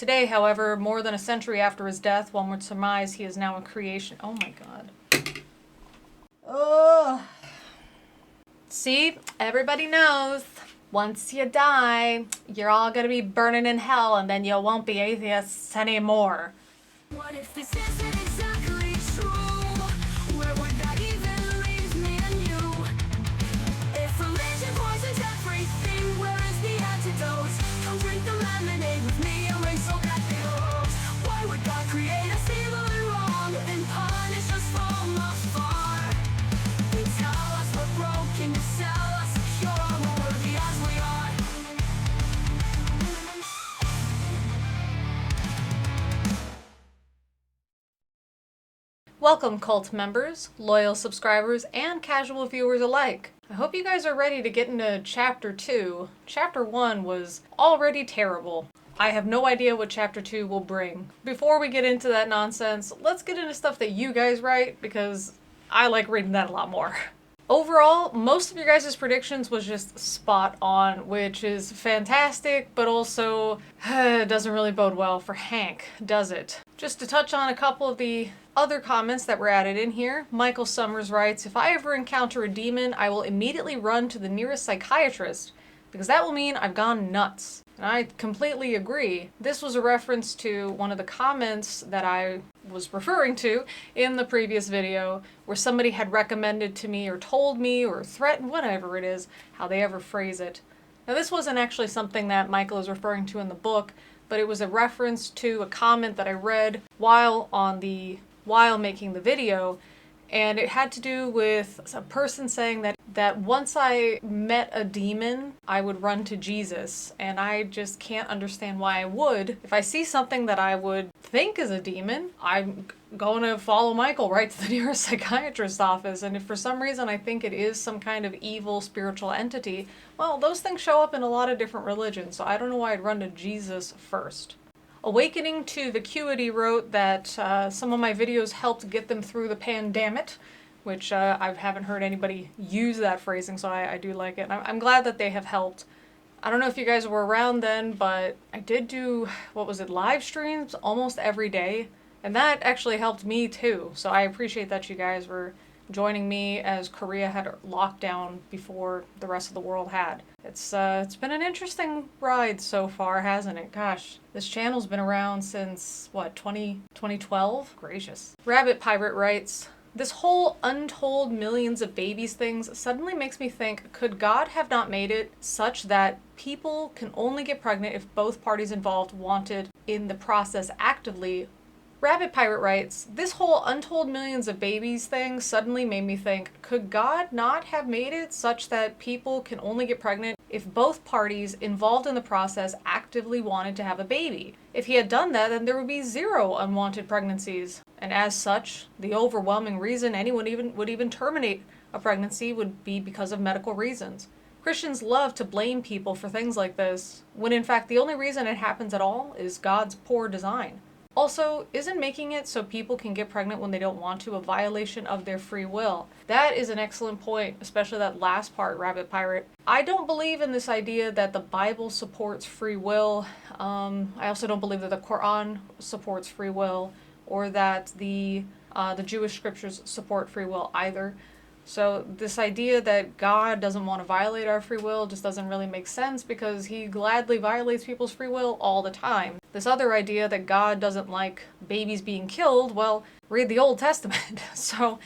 Today, however, more than a century after his death, one would surmise he is now a creation. Oh my god. Ugh. See, everybody knows. Once you die, you're all gonna be burning in hell, and then you won't be atheists anymore. What if this isn't exactly true? Where would that even leave me and you? If religion poisons everything, where is the antidote? Come drink the lemonade with me and raise all that builds. Why would God create us evil and wrong and punish us from afar? They tell us we're broken to sell us secure, we're worthy as we are. Welcome, cult members, loyal subscribers, and casual viewers alike. I hope you guys are ready to get into Chapter 2. Chapter 1 was already terrible. I have no idea what Chapter 2 will bring. Before we get into that nonsense, let's get into stuff that you guys write, because I like reading that a lot more. Overall, most of your guys' predictions was just spot on, which is fantastic, but also doesn't really bode well for Hank, does it? Just to touch on a couple of the other comments that were added in here, Michael Summers writes, "If I ever encounter a demon, I will immediately run to the nearest psychiatrist, because that will mean I've gone nuts." And I completely agree. This was a reference to one of the comments that I was referring to in the previous video, where somebody had recommended to me or told me or threatened, whatever it is, how they ever phrase it. Now this wasn't actually something that Michael is referring to in the book, but it was a reference to a comment that I read while making the video, and it had to do with a person saying that once I met a demon, I would run to Jesus, and I just can't understand why I would. If I see something that I would think is a demon, I'm going to follow Michael right to the nearest psychiatrist's office, and if for some reason I think it is some kind of evil spiritual entity, well, those things show up in a lot of different religions, so I don't know why I'd run to Jesus first. Awakening to Vacuity wrote that some of my videos helped get them through the pandemic, which I haven't heard anybody use that phrasing, so I do like it. I'm glad that they have helped. I don't know if you guys were around then, but I did do, live streams almost every day, and that actually helped me too, so I appreciate that you guys were joining me as Korea had lockdown before the rest of the world had. It's been an interesting ride so far, hasn't it? Gosh, this channel's been around since, 2012? Gracious. Rabbit Pirate writes, "This whole untold millions of babies things suddenly makes me think, could God have not made it such that people can only get pregnant if both parties involved wanted in the process actively?" Rabbit Pirate writes, "This whole untold millions of babies thing suddenly made me think, could God not have made it such that people can only get pregnant if both parties involved in the process actively wanted to have a baby? If he had done that, then there would be 0 unwanted pregnancies. And as such, the overwhelming reason anyone would even terminate a pregnancy would be because of medical reasons. Christians love to blame people for things like this, when in fact the only reason it happens at all is God's poor design. Also, isn't making it so people can get pregnant when they don't want to a violation of their free will?" That is an excellent point, especially that last part, Rabbit Pirate. I don't believe in this idea that the Bible supports free will. I also don't believe that the Quran supports free will, or that the Jewish scriptures support free will either. So this idea that God doesn't want to violate our free will just doesn't really make sense, because he gladly violates people's free will all the time. This other idea that God doesn't like babies being killed, well, read the Old Testament. So,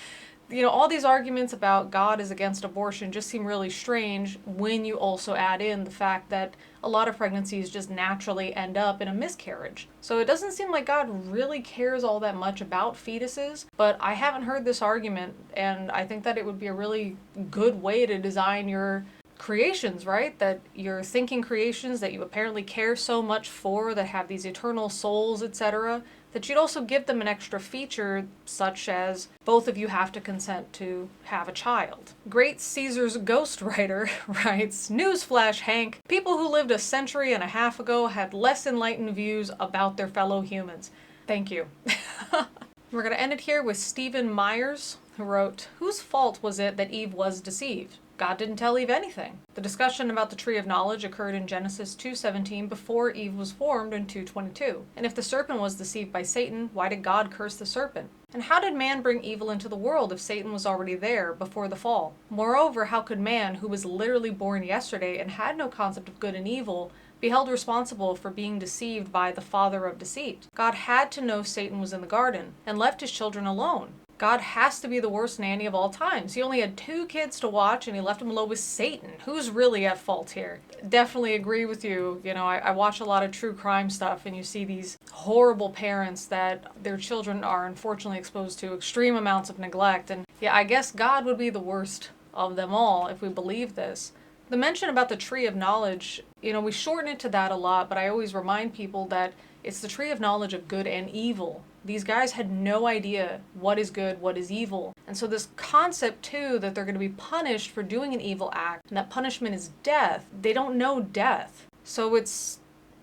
all these arguments about God is against abortion just seem really strange when you also add in the fact that a lot of pregnancies just naturally end up in a miscarriage. So it doesn't seem like God really cares all that much about fetuses, but I haven't heard this argument, and I think that it would be a really good way to design your creations, right? That you're thinking creations that you apparently care so much for, that have these eternal souls, etc., that you'd also give them an extra feature, such as both of you have to consent to have a child. Great Caesar's Ghostwriter writes, "Newsflash, Hank. People who lived a century and a half ago had less enlightened views about their fellow humans." Thank you. We're going to end it here with Stephen Myers, who wrote, "Whose fault was it that Eve was deceived? God didn't tell Eve anything. The discussion about the tree of knowledge occurred in Genesis 2:17 before Eve was formed in 2:22. And if the serpent was deceived by Satan, why did God curse the serpent? And how did man bring evil into the world if Satan was already there before the fall? Moreover, how could man, who was literally born yesterday and had no concept of good and evil, be held responsible for being deceived by the father of deceit? God had to know Satan was in the garden and left his children alone. God has to be the worst nanny of all times. He only had 2 kids to watch and he left them alone with Satan. Who's really at fault here? Definitely agree with you. You know, I watch a lot of true crime stuff and you see these horrible parents that their children are unfortunately exposed to extreme amounts of neglect. And yeah, I guess God would be the worst of them all if we believe this. The mention about the tree of knowledge, you know, we shorten it to that a lot, but I always remind people that it's the tree of knowledge of good and evil. These guys had no idea what is good, what is evil. And so this concept too, that they're going to be punished for doing an evil act, and that punishment is death, they don't know death. So it's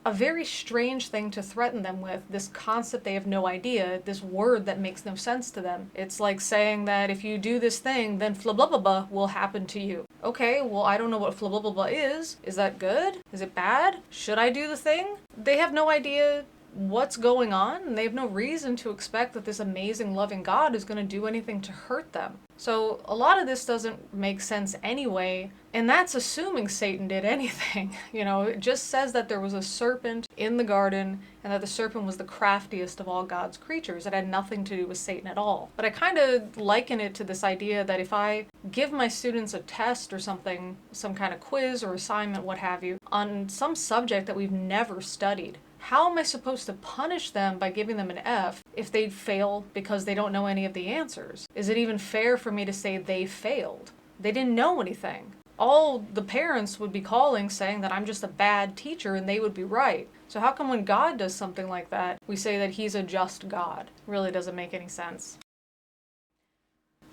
a very strange thing to threaten them with, this concept they have no idea, this word that makes no sense to them. It's like saying that if you do this thing, then blah blah blah will happen to you. Okay, well, I don't know what blah blah blah is. Is that good? Is it bad? Should I do the thing? They have no idea what's going on, and they have no reason to expect that this amazing loving God is going to do anything to hurt them. So a lot of this doesn't make sense anyway, and that's assuming Satan did anything. You know, it just says that there was a serpent in the garden and that the serpent was the craftiest of all God's creatures. It had nothing to do with Satan at all. But I kind of liken it to this idea that if I give my students a test or something, some kind of quiz or assignment, what have you, on some subject that we've never studied, how am I supposed to punish them by giving them an F if they fail because they don't know any of the answers? Is it even fair for me to say they failed? They didn't know anything. All the parents would be calling saying that I'm just a bad teacher and they would be right. So how come when God does something like that, we say that he's a just God? Really doesn't make any sense.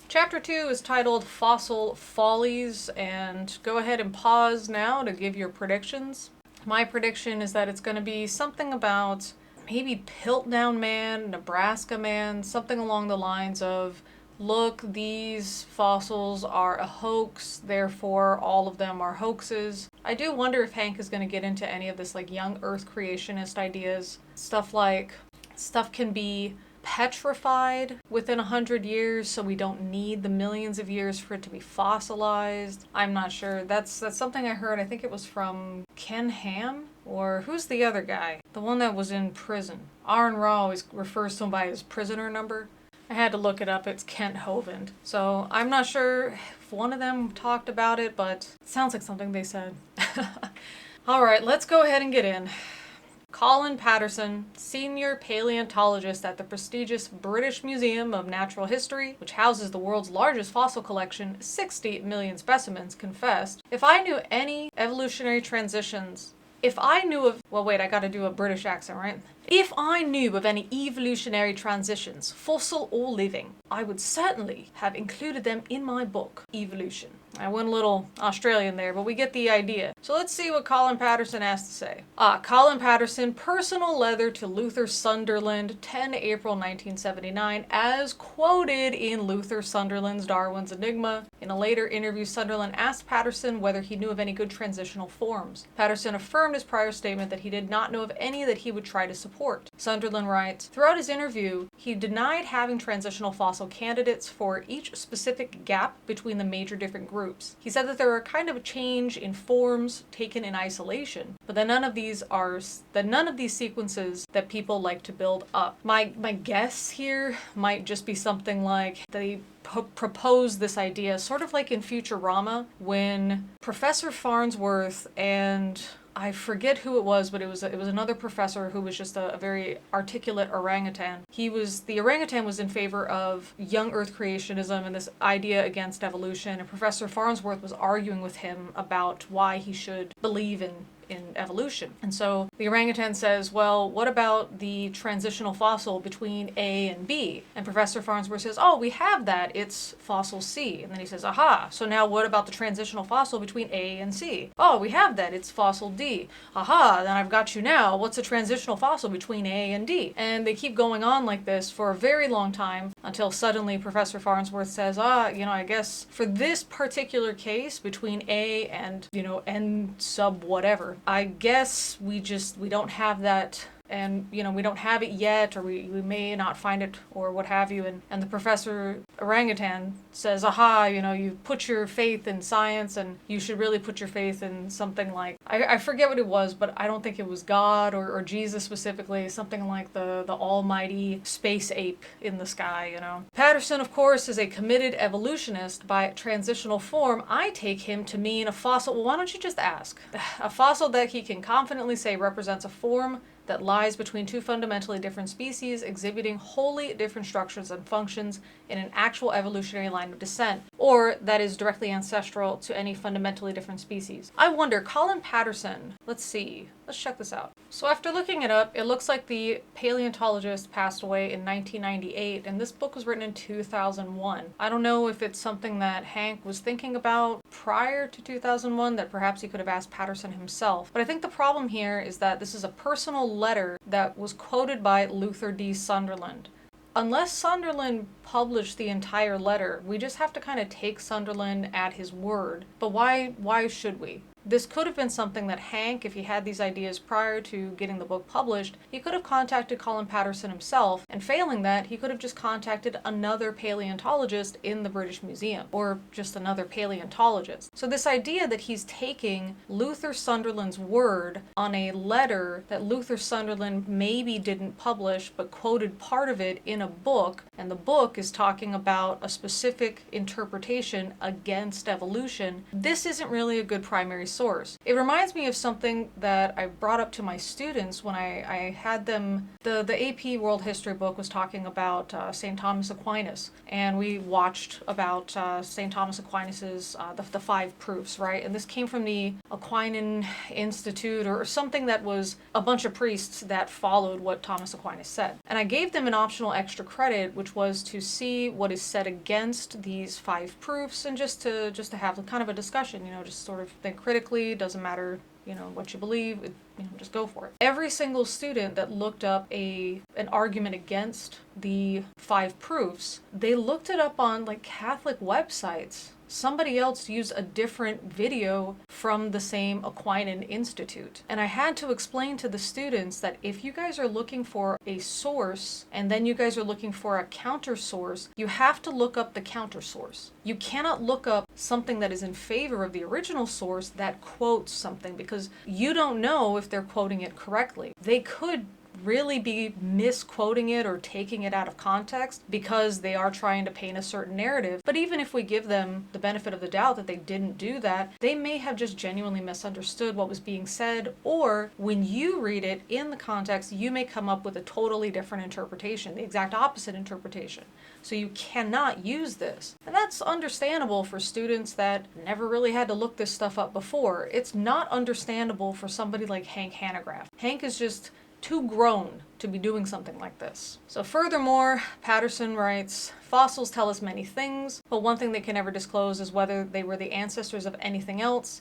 Chapter 2 is titled Fossil Follies, and go ahead and pause now to give your predictions. My prediction is that it's going to be something about maybe Piltdown Man, Nebraska Man, something along the lines of, look, these fossils are a hoax, therefore all of them are hoaxes. I do wonder if Hank is going to get into any of this like young Earth creationist ideas. Stuff like, stuff can be petrified within 100 years, so we don't need the millions of years for it to be fossilized. I'm not sure. That's something I heard. I think it was from Ken Ham, or who's the other guy? The one that was in prison. Aaron Raw always refers to him by his prisoner number. I had to look it up. It's Kent Hovind. So I'm not sure if one of them talked about it, but it sounds like something they said. All right, let's go ahead and get in. Colin Patterson, senior paleontologist at the prestigious British Museum of Natural History, which houses the world's largest fossil collection, 60 million specimens, confessed, if I knew any evolutionary transitions, if I knew of, well wait, I gotta do a British accent, right? If I knew of any evolutionary transitions, fossil or living, I would certainly have included them in my book, Evolution. I went a little Australian there, but we get the idea. So let's see what Colin Patterson has to say. Colin Patterson, personal letter to Luther Sunderland, 10 April 1979, as quoted in Luther Sunderland's Darwin's Enigma. In a later interview, Sunderland asked Patterson whether he knew of any good transitional forms. Patterson affirmed his prior statement that he did not know of any that he would try to support. Sunderland writes, throughout his interview, he denied having transitional fossil candidates for each specific gap between the major different groups. He said that there are kind of a change in forms taken in isolation, but that none of these sequences that people like to build up. My guess here might just be something like they propose this idea, sort of like in Futurama, when Professor Farnsworth and I forget who it was, but it was another professor who was just a very articulate orangutan. The orangutan was in favor of young Earth creationism and this idea against evolution, and Professor Farnsworth was arguing with him about why he should believe in in evolution. And so the orangutan says, well, what about the transitional fossil between A and B? And Professor Farnsworth says, oh, we have that. It's fossil C. And then he says, aha, so now what about the transitional fossil between A and C? Oh, we have that. It's fossil D. Aha, then I've got you now. What's a transitional fossil between A and D? And they keep going on like this for a very long time until suddenly Professor Farnsworth says, I guess for this particular case between A and, N sub whatever, I guess we don't have that, and we don't have it yet, or we may not find it, or what have you. And the professor orangutan says, aha, you put your faith in science, and you should really put your faith in something like, I forget what it was, but I don't think it was God or Jesus specifically, something like the almighty space ape in the sky. Patterson, of course, is a committed evolutionist. By transitional form, I take him to mean a fossil. Well, why don't you just ask? A fossil that he can confidently say represents a form that lies between two fundamentally different species exhibiting wholly different structures and functions in an actual evolutionary line of descent, or that is directly ancestral to any fundamentally different species. I wonder, Colin Patterson, let's check this out. So after looking it up, it looks like the paleontologist passed away in 1998, and this book was written in 2001. I don't know if it's something that Hank was thinking about prior to 2001, that perhaps he could have asked Patterson himself. But I think the problem here is that this is a personal letter that was quoted by Luther D. Sunderland. Unless Sunderland published the entire letter, we just have to kind of take Sunderland at his word. But why should we? This could have been something that Hank, if he had these ideas prior to getting the book published, he could have contacted Colin Patterson himself, and failing that, he could have just contacted another paleontologist in the British Museum, or just another paleontologist. So this idea that he's taking Luther Sunderland's word on a letter that Luther Sunderland maybe didn't publish, but quoted part of it in a book, and the book is talking about a specific interpretation against evolution, this isn't really a good primary source. It reminds me of something that I brought up to my students when I had them, the AP World History book was talking about St. Thomas Aquinas, and we watched about St. Thomas Aquinas's, the 5 proofs, right? And this came from the Aquinan Institute, or something that was a bunch of priests that followed what Thomas Aquinas said. And I gave them an optional extra credit, which was to see what is said against these 5 proofs, and just to have kind of a discussion, just sort of think critically. Doesn't matter, what you believe, just go for it. Every single student that looked up an argument against the 5 proofs, they looked it up on Catholic websites. Somebody else used a different video from the same Aquinan Institute. And I had to explain to the students that if you guys are looking for a source and then you guys are looking for a counter source, you have to look up the counter source. You cannot look up something that is in favor of the original source that quotes something, because you don't know if they're quoting it correctly. They could really be misquoting it or taking it out of context because they are trying to paint a certain narrative. But even if we give them the benefit of the doubt that they didn't do that, they may have just genuinely misunderstood what was being said, or when you read it in the context, you may come up with a totally different interpretation, the exact opposite interpretation. So you cannot use this. And that's understandable for students that never really had to look this stuff up before. It's not understandable for somebody like Hank Hanegraaff. Hank is just too grown to be doing something like this. So furthermore, Patterson writes, fossils tell us many things, but one thing they can never disclose is whether they were the ancestors of anything else.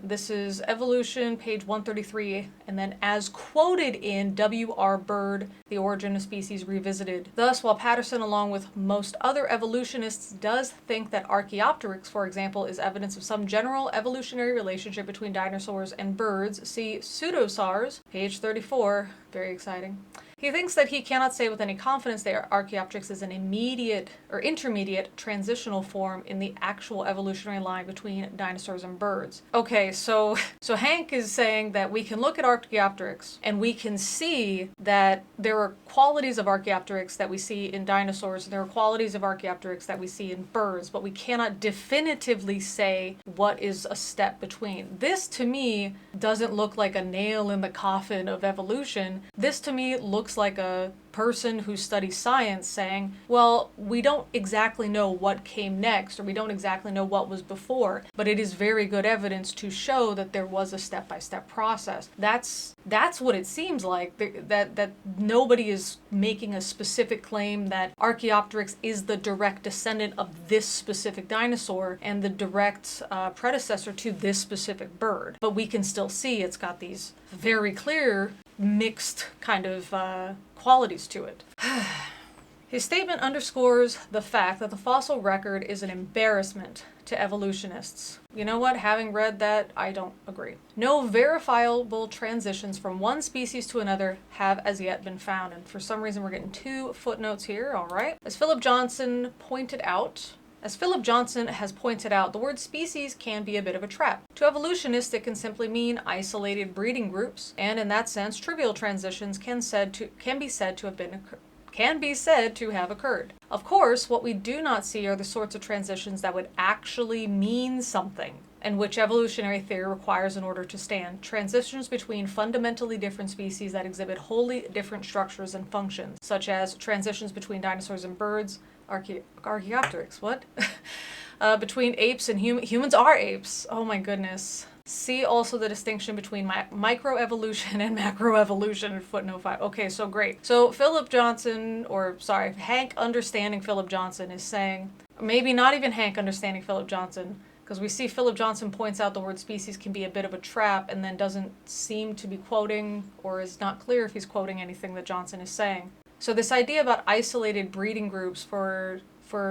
This is Evolution, page 133, and then as quoted in W.R. Bird, The Origin of Species Revisited. Thus, while Patterson, along with most other evolutionists, does think that Archaeopteryx, for example, is evidence of some general evolutionary relationship between dinosaurs and birds, see Pseudosaurs, page 34, very exciting. He thinks that he cannot say with any confidence that Archaeopteryx is an immediate or intermediate transitional form in the actual evolutionary line between dinosaurs and birds. Okay, so Hank is saying that we can look at Archaeopteryx and we can see that there are qualities of Archaeopteryx that we see in dinosaurs, and there are qualities of Archaeopteryx that we see in birds, but we cannot definitively say what is a step between. This, to me, doesn't look like a nail in the coffin of evolution. This, to me, looks like a person who studies science saying, well, we don't exactly know what came next, or we don't exactly know what was before, but it is very good evidence to show that there was a step-by-step process. That's what it seems like, that nobody is making a specific claim that Archaeopteryx is the direct descendant of this specific dinosaur and the direct predecessor to this specific bird. But we can still see it's got these very clear mixed kind of qualities to it. His statement underscores the fact that the fossil record is an embarrassment to evolutionists. You know what? Having read that, I don't agree. No verifiable transitions from one species to another have as yet been found. And for some reason, we're getting 2 footnotes here. All right. As Philip Johnson has pointed out, the word species can be a bit of a trap. To evolutionists, it can simply mean isolated breeding groups, and in that sense, trivial transitions can be said to have occurred. Of course, what we do not see are the sorts of transitions that would actually mean something, and which evolutionary theory requires in order to stand. Transitions between fundamentally different species that exhibit wholly different structures and functions, such as transitions between dinosaurs and birds, Archaeopteryx, what? Between apes and humans are apes. Oh my goodness. See also the distinction between microevolution and macroevolution in footnote 5. Okay, so great. So Hank understanding Philip Johnson is saying, maybe not even Hank understanding Philip Johnson, because we see Philip Johnson points out the word species can be a bit of a trap and then doesn't seem to be quoting, or is not clear if he's quoting anything that Johnson is saying. So this idea about isolated breeding groups for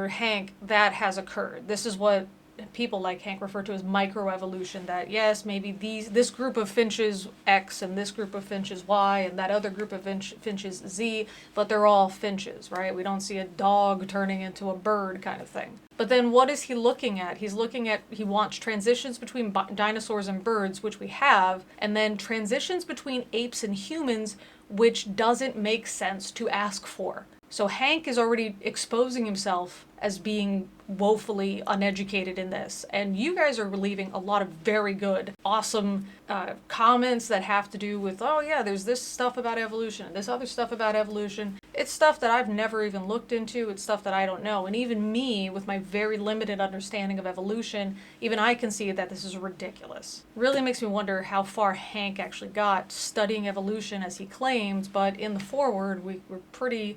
Hank, that has occurred. This is what people like Hank refer to as microevolution, that yes, maybe this group of finches X and this group of finches Y and that other group of finches Z, but they're all finches, right? We don't see a dog turning into a bird kind of thing. But then what is he looking at? He wants transitions between dinosaurs and birds, which we have, and then transitions between apes and humans, which doesn't make sense to ask for. So Hank is already exposing himself as being woefully uneducated in this. And you guys are leaving a lot of very good, awesome comments that have to do with, oh yeah, there's this stuff about evolution and this other stuff about evolution. It's stuff that I've never even looked into. It's stuff that I don't know. And even me, with my very limited understanding of evolution, even I can see that this is ridiculous. Really makes me wonder how far Hank actually got studying evolution as he claims, but in the foreword, we're pretty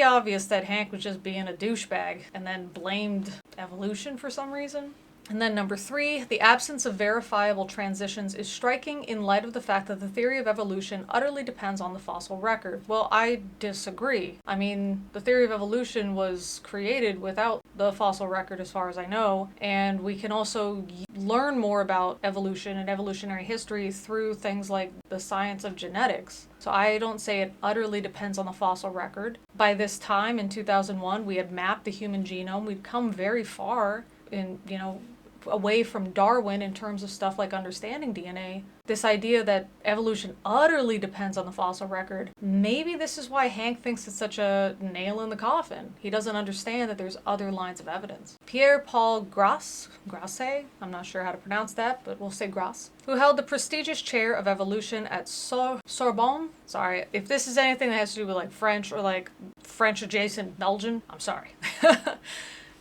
obvious that Hank was just being a douchebag and then blamed evolution for some reason. And then number 3, the absence of verifiable transitions is striking in light of the fact that the theory of evolution utterly depends on the fossil record. Well, I disagree. I mean, the theory of evolution was created without the fossil record as far as I know, and we can also learn more about evolution and evolutionary history through things like the science of genetics. So I don't say it utterly depends on the fossil record. By this time, in 2001, we had mapped the human genome. We'd come very far in, away from Darwin in terms of stuff like understanding DNA. This idea that evolution utterly depends on the fossil record, maybe this is why Hank thinks it's such a nail in the coffin. He doesn't understand that there's other lines of evidence. Pierre-Paul Grasse, I'm not sure how to pronounce that, but we'll say Grasse, who held the prestigious chair of evolution at Sorbonne. Sorry, if this is anything that has to do with like French or like French adjacent Belgian, I'm sorry.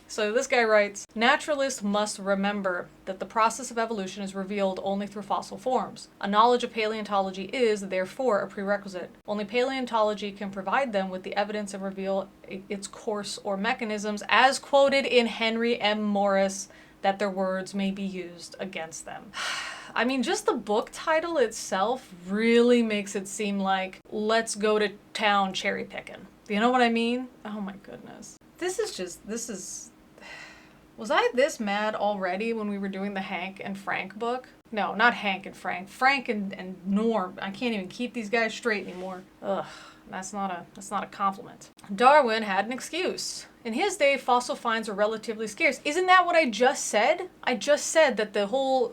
So this guy writes, naturalists must remember that the process of evolution is revealed only through fossil forms. A knowledge of paleontology is, therefore, a prerequisite. Only paleontology can provide them with the evidence and reveal its course or mechanisms, as quoted in Henry M. Morris, that their words may be used against them. I mean, just the book title itself really makes it seem like, let's go to town cherry picking. You know what I mean? Oh my goodness. Was I this mad already when we were doing the Hank and Frank book? No, not Hank and Frank. Frank and Norm. I can't even keep these guys straight anymore. Ugh, that's not a compliment. Darwin had an excuse. In his day, fossil finds were relatively scarce. Isn't that what I just said? I just said that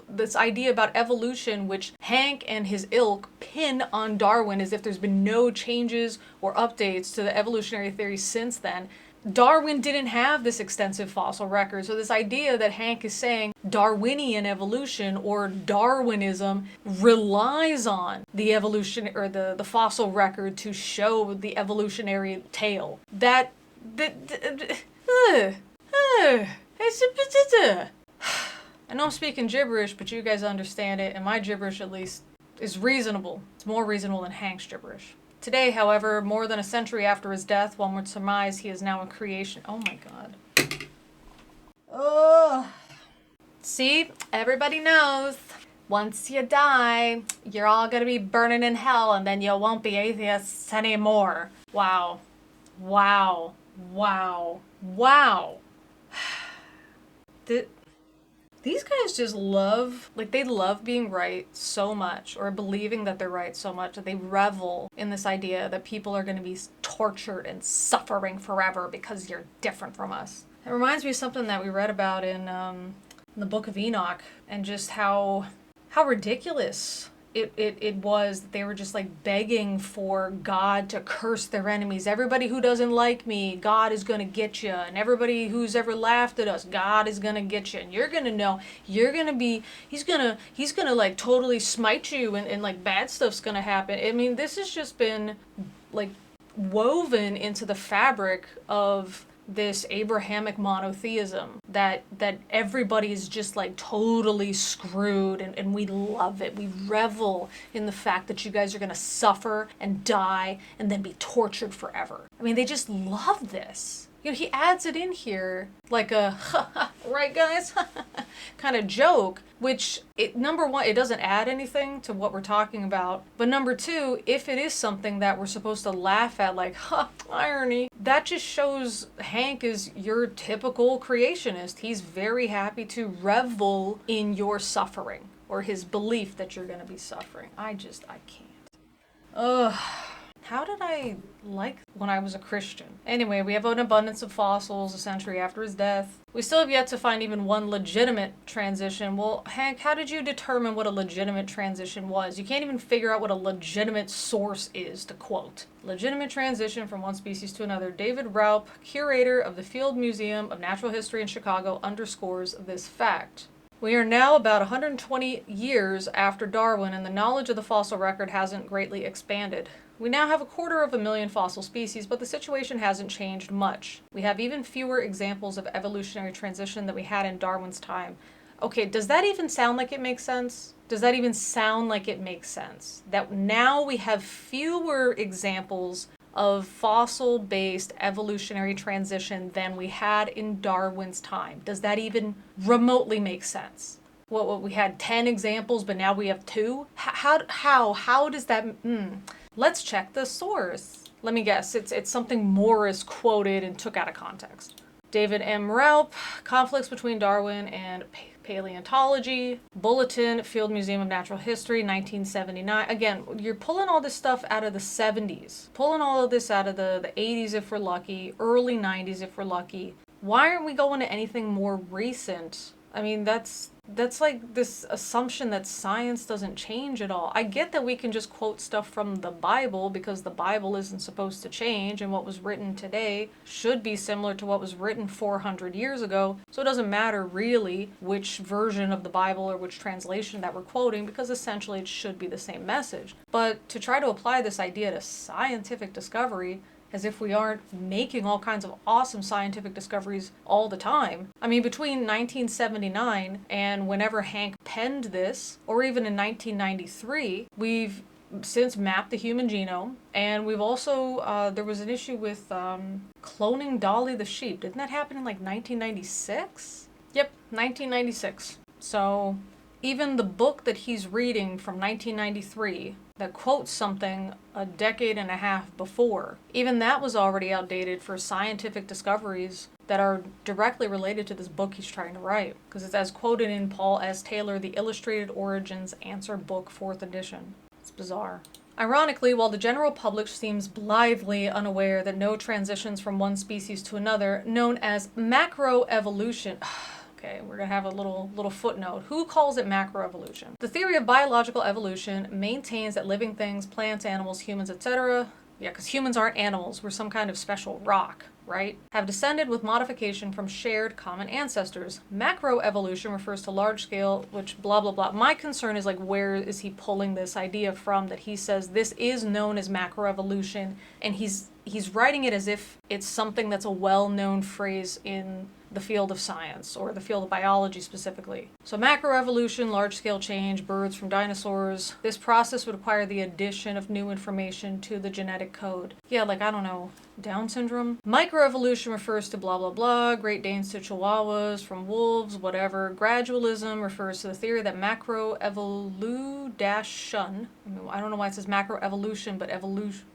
this idea about evolution, which Hank and his ilk pin on Darwin as if there's been no changes or updates to the evolutionary theory since then, Darwin didn't have this extensive fossil record. So this idea that Hank is saying Darwinian evolution or Darwinism relies on the evolution or the fossil record to show the evolutionary tale. I know I'm speaking gibberish, but you guys understand it, and my gibberish at least is reasonable. It's more reasonable than Hank's gibberish. Today, however, more than a century after his death, one would surmise he is now in creation. Oh my god. Ugh. See, everybody knows. Once you die, you're all gonna be burning in hell, and then you won't be atheists anymore. Wow. Wow. Wow. Wow. These guys just love, they love being right so much, or believing that they're right so much, that they revel in this idea that people are going to be tortured and suffering forever because you're different from us. It reminds me of something that we read about in the Book of Enoch, and just how ridiculous it was that they were just begging for God to curse their enemies. Everybody who doesn't like me, God is going to get you. And everybody who's ever laughed at us, God is going to get you. And you're going to know, you're going to be, he's going to totally smite you, and bad stuff's going to happen. I mean, this has just been woven into the fabric of this Abrahamic monotheism that everybody is just totally screwed, and we love it. We revel in the fact that you guys are going to suffer and die and then be tortured forever. I mean, they just love this. You know, he adds it in here like a right guys kind of joke, which number one, it doesn't add anything to what we're talking about. But number two, if it is something that we're supposed to laugh at, irony, that just shows Hank is your typical creationist. He's very happy to revel in your suffering, or his belief that you're going to be suffering. I can't. Ugh. How did I like when I was a Christian? Anyway, we have an abundance of fossils a century after his death. We still have yet to find even one legitimate transition. Well, Hank, how did you determine what a legitimate transition was? You can't even figure out what a legitimate source is, to quote. Legitimate transition from one species to another. David Raup, curator of the Field Museum of Natural History in Chicago, underscores this fact. We are now about 120 years after Darwin, and the knowledge of the fossil record hasn't greatly expanded. We now have 250,000 fossil species, but the situation hasn't changed much. We have even fewer examples of evolutionary transition than we had in Darwin's time. Okay, does that even sound like it makes sense? Does that even sound like it makes sense? That now we have fewer examples of fossil-based evolutionary transition than we had in Darwin's time. Does that even remotely make sense? What we had 10 examples, but now we have 2? How does that... Let's check the source. Let me guess, it's something Morris quoted and took out of context. David M. Raup, Conflicts Between Darwin and Paleontology, Bulletin, Field Museum of Natural History, 1979. Again, you're pulling all this stuff out of the 70s. Pulling all of this out of the 80s if we're lucky, early 90s if we're lucky. Why aren't we going to anything more recent? I mean, that's like this assumption that science doesn't change at all. I get that we can just quote stuff from the Bible because the Bible isn't supposed to change, and what was written today should be similar to what was written 400 years ago. So it doesn't matter really which version of the Bible or which translation that we're quoting, because essentially it should be the same message. But to try to apply this idea to scientific discovery, as if we aren't making all kinds of awesome scientific discoveries all the time. I mean, between 1979 and whenever Hank penned this, or even in 1993, we've since mapped the human genome, and we've also, there was an issue with cloning Dolly the sheep. Didn't that happen in 1996? Yep, 1996. So even the book that he's reading from 1993 that quotes something a decade and a half before, even that was already outdated for scientific discoveries that are directly related to this book he's trying to write, because it's as quoted in Paul S. Taylor, The Illustrated Origins Answer Book, 4th edition. It's bizarre. Ironically, while the general public seems blithely unaware that no transitions from one species to another, known as macroevolution, okay, we're going to have a little footnote. Who calls it macroevolution? The theory of biological evolution maintains that living things, plants, animals, humans, etc., Yeah, because humans aren't animals. We're some kind of special rock, right? Have descended with modification from shared common ancestors. Macroevolution refers to large scale, which blah, blah, blah. My concern is like, where is he pulling this idea from that he says this is known as macroevolution, and he's writing it as if it's something that's a well-known phrase in the field of science, or the field of biology specifically. So macroevolution, large-scale change, birds from dinosaurs. This process would require the addition of new information to the genetic code. Yeah, like, I don't know, Down syndrome? Microevolution refers to blah, blah, blah, Great Danes to Chihuahuas, from wolves, whatever. Gradualism refers to the theory that macroevolution, I don't know why it says macroevolution, but evolution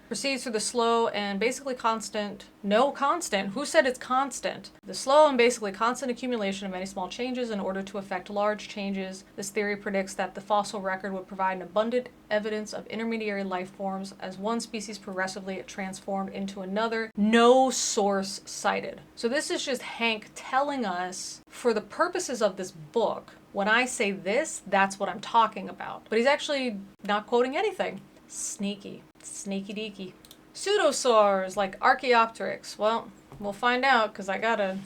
proceeds through the slow and basically constant, who said it's constant? The slow and basically constant accumulation of many small changes in order to effect large changes. This theory predicts that the fossil record would provide an abundant evidence of intermediary life forms as one species progressively transformed into another. No source cited. So this is just Hank telling us, for the purposes of this book, when I say this, that's what I'm talking about. But he's actually not quoting anything. Sneaky. Sneaky deaky. Pseudosaurs, like Archaeopteryx. Well, we'll find out, because I got a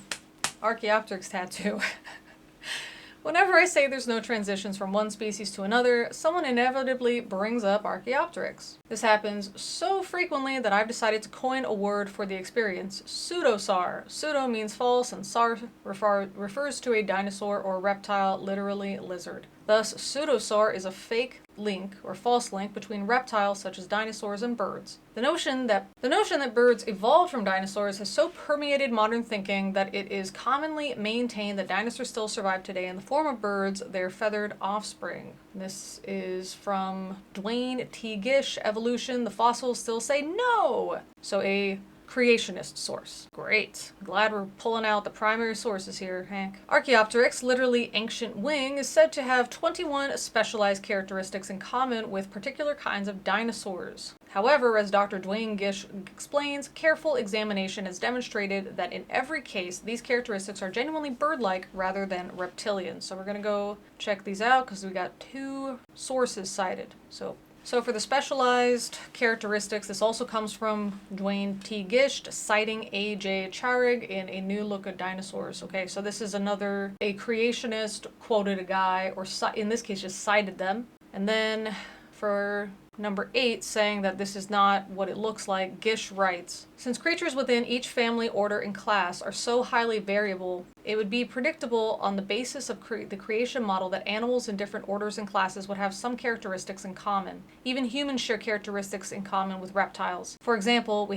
Archaeopteryx tattoo. Whenever I say there's no transitions from one species to another, someone inevitably brings up Archaeopteryx. This happens so frequently that I've decided to coin a word for the experience, pseudosaur. Pseudo means false, and saur refers to a dinosaur or reptile, literally lizard. Thus, pseudosaur is a fake link or false link between reptiles such as dinosaurs and birds. The notion that birds evolved from dinosaurs has so permeated modern thinking that it is commonly maintained that dinosaurs still survive today in the form of birds, their feathered offspring. This is from Dwayne T. Gish, Evolution. The fossils still say no. So a creationist source. Great. Glad we're pulling out the primary sources here, Hank. Archaeopteryx, literally ancient wing, is said to have 21 specialized characteristics in common with particular kinds of dinosaurs. However, as Dr. Dwayne Gish explains, careful examination has demonstrated that in every case, these characteristics are genuinely bird-like rather than reptilian. So we're going to go check these out because we got 2 sources cited. So for the specialized characteristics, this also comes from Dwayne T. Gish, citing A.J. Charig in A New Look at Dinosaurs. Okay, so this is a creationist quoted a guy, or in this case just cited them. And then for number 8, saying that this is not what it looks like, Gish writes, since creatures within each family, order, and class are so highly variable, it would be predictable on the basis of the creation model that animals in different orders and classes would have some characteristics in common. Even humans share characteristics in common with reptiles. For example, we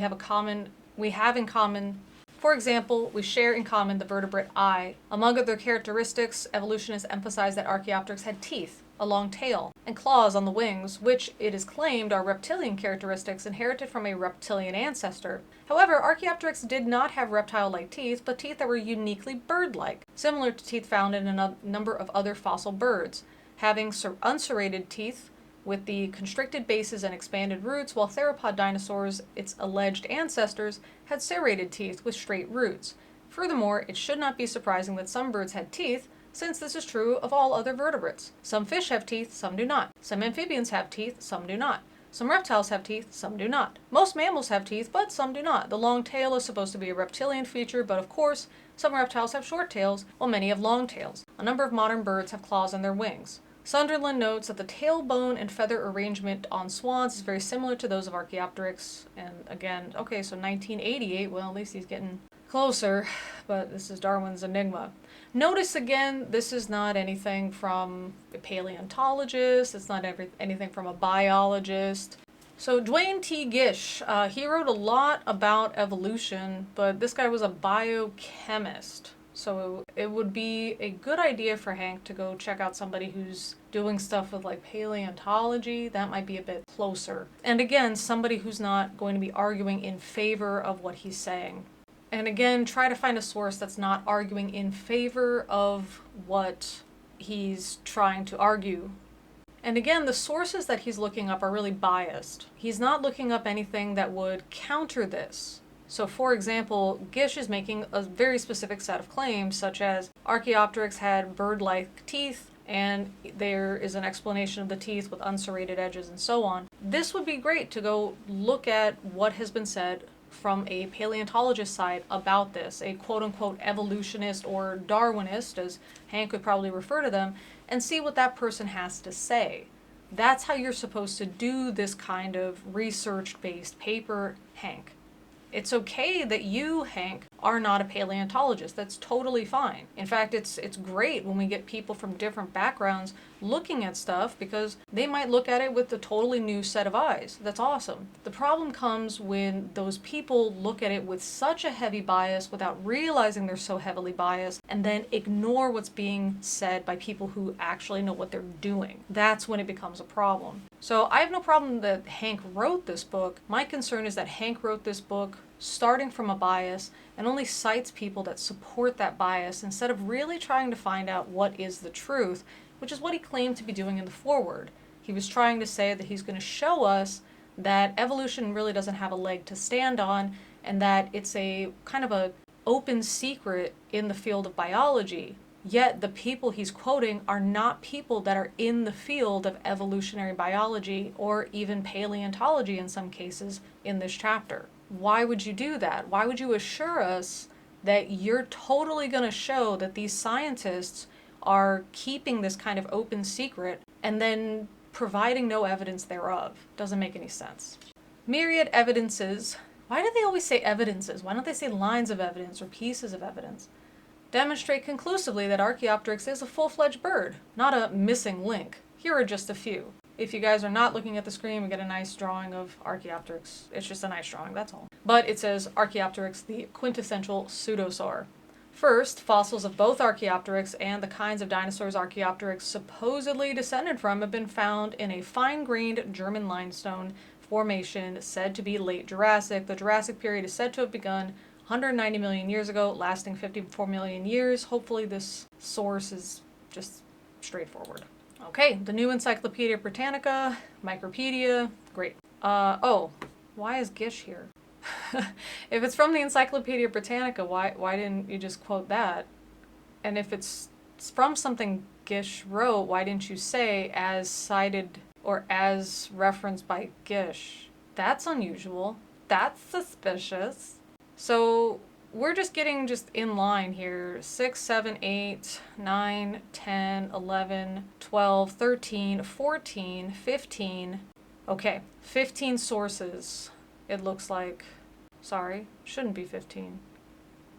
share in common the vertebrate eye. Among other characteristics, evolutionists emphasize that Archaeopteryx had teeth, a long tail, and claws on the wings, which it is claimed are reptilian characteristics inherited from a reptilian ancestor. However, Archaeopteryx did not have reptile-like teeth, but teeth that were uniquely bird-like, similar to teeth found in a number of other fossil birds, having unserrated teeth with the constricted bases and expanded roots, while theropod dinosaurs, its alleged ancestors, had serrated teeth with straight roots. Furthermore, it should not be surprising that some birds had teeth, since this is true of all other vertebrates. Some fish have teeth, some do not. Some amphibians have teeth, some do not. Some reptiles have teeth, some do not. Most mammals have teeth, but some do not. The long tail is supposed to be a reptilian feature, but of course, some reptiles have short tails, while many have long tails. A number of modern birds have claws on their wings. Sunderland notes that the tailbone and feather arrangement on swans is very similar to those of Archaeopteryx. And again, okay, so 1988, well, at least he's getting closer, but this is Darwin's enigma. Notice again, this is not anything from a paleontologist, it's not anything from a biologist. So Dwayne T. Gish, he wrote a lot about evolution, but this guy was a biochemist. So it would be a good idea for Hank to go check out somebody who's doing stuff with like paleontology. That might be a bit closer. And again, somebody who's not going to be arguing in favor of what he's saying. And again, try to find a source that's not arguing in favor of what he's trying to argue. And again, the sources that he's looking up are really biased. He's not looking up anything that would counter this. So for example, Gish is making a very specific set of claims, such as Archaeopteryx had bird-like teeth and there is an explanation of the teeth with unserrated edges and so on. This would be great to go look at what has been said from a paleontologist side about this, a quote-unquote evolutionist or Darwinist, as Hank would probably refer to them, and see what that person has to say. That's how you're supposed to do this kind of research-based paper, Hank. It's okay that you, Hank, are not a paleontologist. That's totally fine. In fact, it's great when we get people from different backgrounds looking at stuff because they might look at it with a totally new set of eyes. That's awesome. The problem comes when those people look at it with such a heavy bias without realizing they're so heavily biased and then ignore what's being said by people who actually know what they're doing. That's when it becomes a problem. So I have no problem that Hank wrote this book. My concern is that Hank wrote this book starting from a bias and only cites people that support that bias instead of really trying to find out what is the truth, which is what he claimed to be doing in the foreword. He was trying to say that he's going to show us that evolution really doesn't have a leg to stand on and that it's a kind of a open secret in the field of biology. Yet the people he's quoting are not people that are in the field of evolutionary biology or even paleontology in some cases in this chapter. Why would you do that? Why would you assure us that you're totally going to show that these scientists are keeping this kind of open secret and then providing no evidence thereof? Doesn't make any sense. Myriad evidences. Why do they always say evidences? Why don't they say lines of evidence or pieces of evidence? Demonstrate conclusively that Archaeopteryx is a full-fledged bird, not a missing link. Here are just a few. If you guys are not looking at the screen, we get a nice drawing of Archaeopteryx. It's just a nice drawing, that's all. But it says Archaeopteryx, the quintessential pseudosaur. First, fossils of both Archaeopteryx and the kinds of dinosaurs Archaeopteryx supposedly descended from have been found in a fine-grained German limestone formation said to be late Jurassic. The Jurassic period is said to have begun 190 million years ago, lasting 54 million years. Hopefully this source is just straightforward. Okay, the new Encyclopedia Britannica, Micropedia, great. Oh, why is Gish here? If it's from the Encyclopedia Britannica, why didn't you just quote that? And if it's from something Gish wrote, why didn't you say as cited or as referenced by Gish? That's unusual. That's suspicious. So we're just getting in line here. 6, 7, 8, 9, 10, 11, 12, 13, 14, 15. Okay, 15 sources, it looks like. Sorry, shouldn't be 15.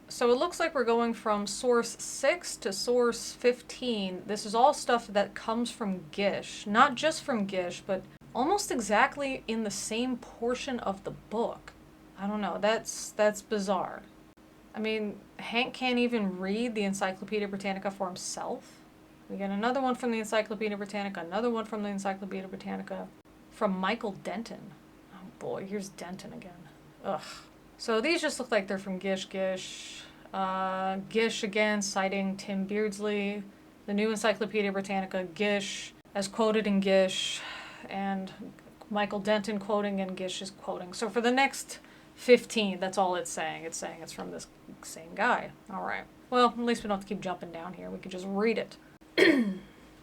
So it looks like we're going from source 6 to source 15. This is all stuff that comes from Gish. Not just from Gish, but almost exactly in the same portion of the book. I don't know, that's bizarre. I mean, Hank can't even read the Encyclopedia Britannica for himself. We get another one from the Encyclopedia Britannica, another one from the Encyclopedia Britannica, from Michael Denton. Oh boy, here's Denton again. Ugh. So these just look like they're from Gish. Gish again, citing Tim Beardsley. The new Encyclopedia Britannica, Gish, as quoted in Gish, and Michael Denton quoting and Gish is quoting. So for the next 15, that's all it's saying. It's saying it's from this same guy. All right. Well, at least we don't have to keep jumping down here. We can just read it.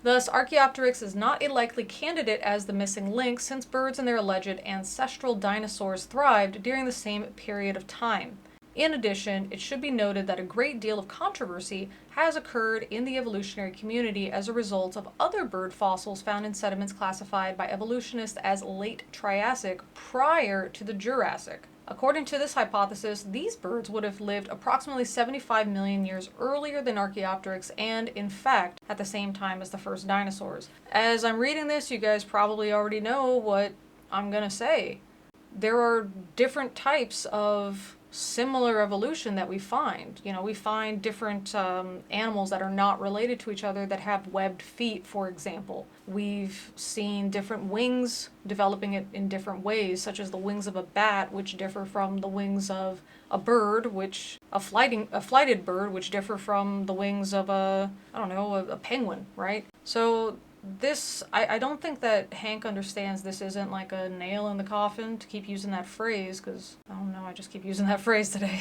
Thus, Archaeopteryx is not a likely candidate as the missing link, since birds and their alleged ancestral dinosaurs thrived during the same period of time. In addition, it should be noted that a great deal of controversy has occurred in the evolutionary community as a result of other bird fossils found in sediments classified by evolutionists as late Triassic prior to the Jurassic. According to this hypothesis, these birds would have lived approximately 75 million years earlier than Archaeopteryx and, in fact, at the same time as the first dinosaurs. As I'm reading this, you guys probably already know what I'm gonna say. There are different types of similar evolution that we find. You know, we find different animals that are not related to each other that have webbed feet, for example. We've seen different wings developing it in different ways, such as the wings of a bat, which differ from the wings of a bird, a flighted bird, which differ from the wings of a penguin, right? So this, I don't think that Hank understands this isn't like a nail in the coffin, to keep using that phrase, because, I don't know, I just keep using that phrase today.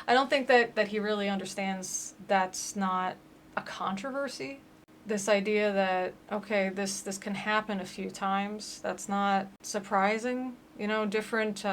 I don't think that he really understands that's not a controversy. this idea that, okay, this can happen a few times, that's not surprising. You know, different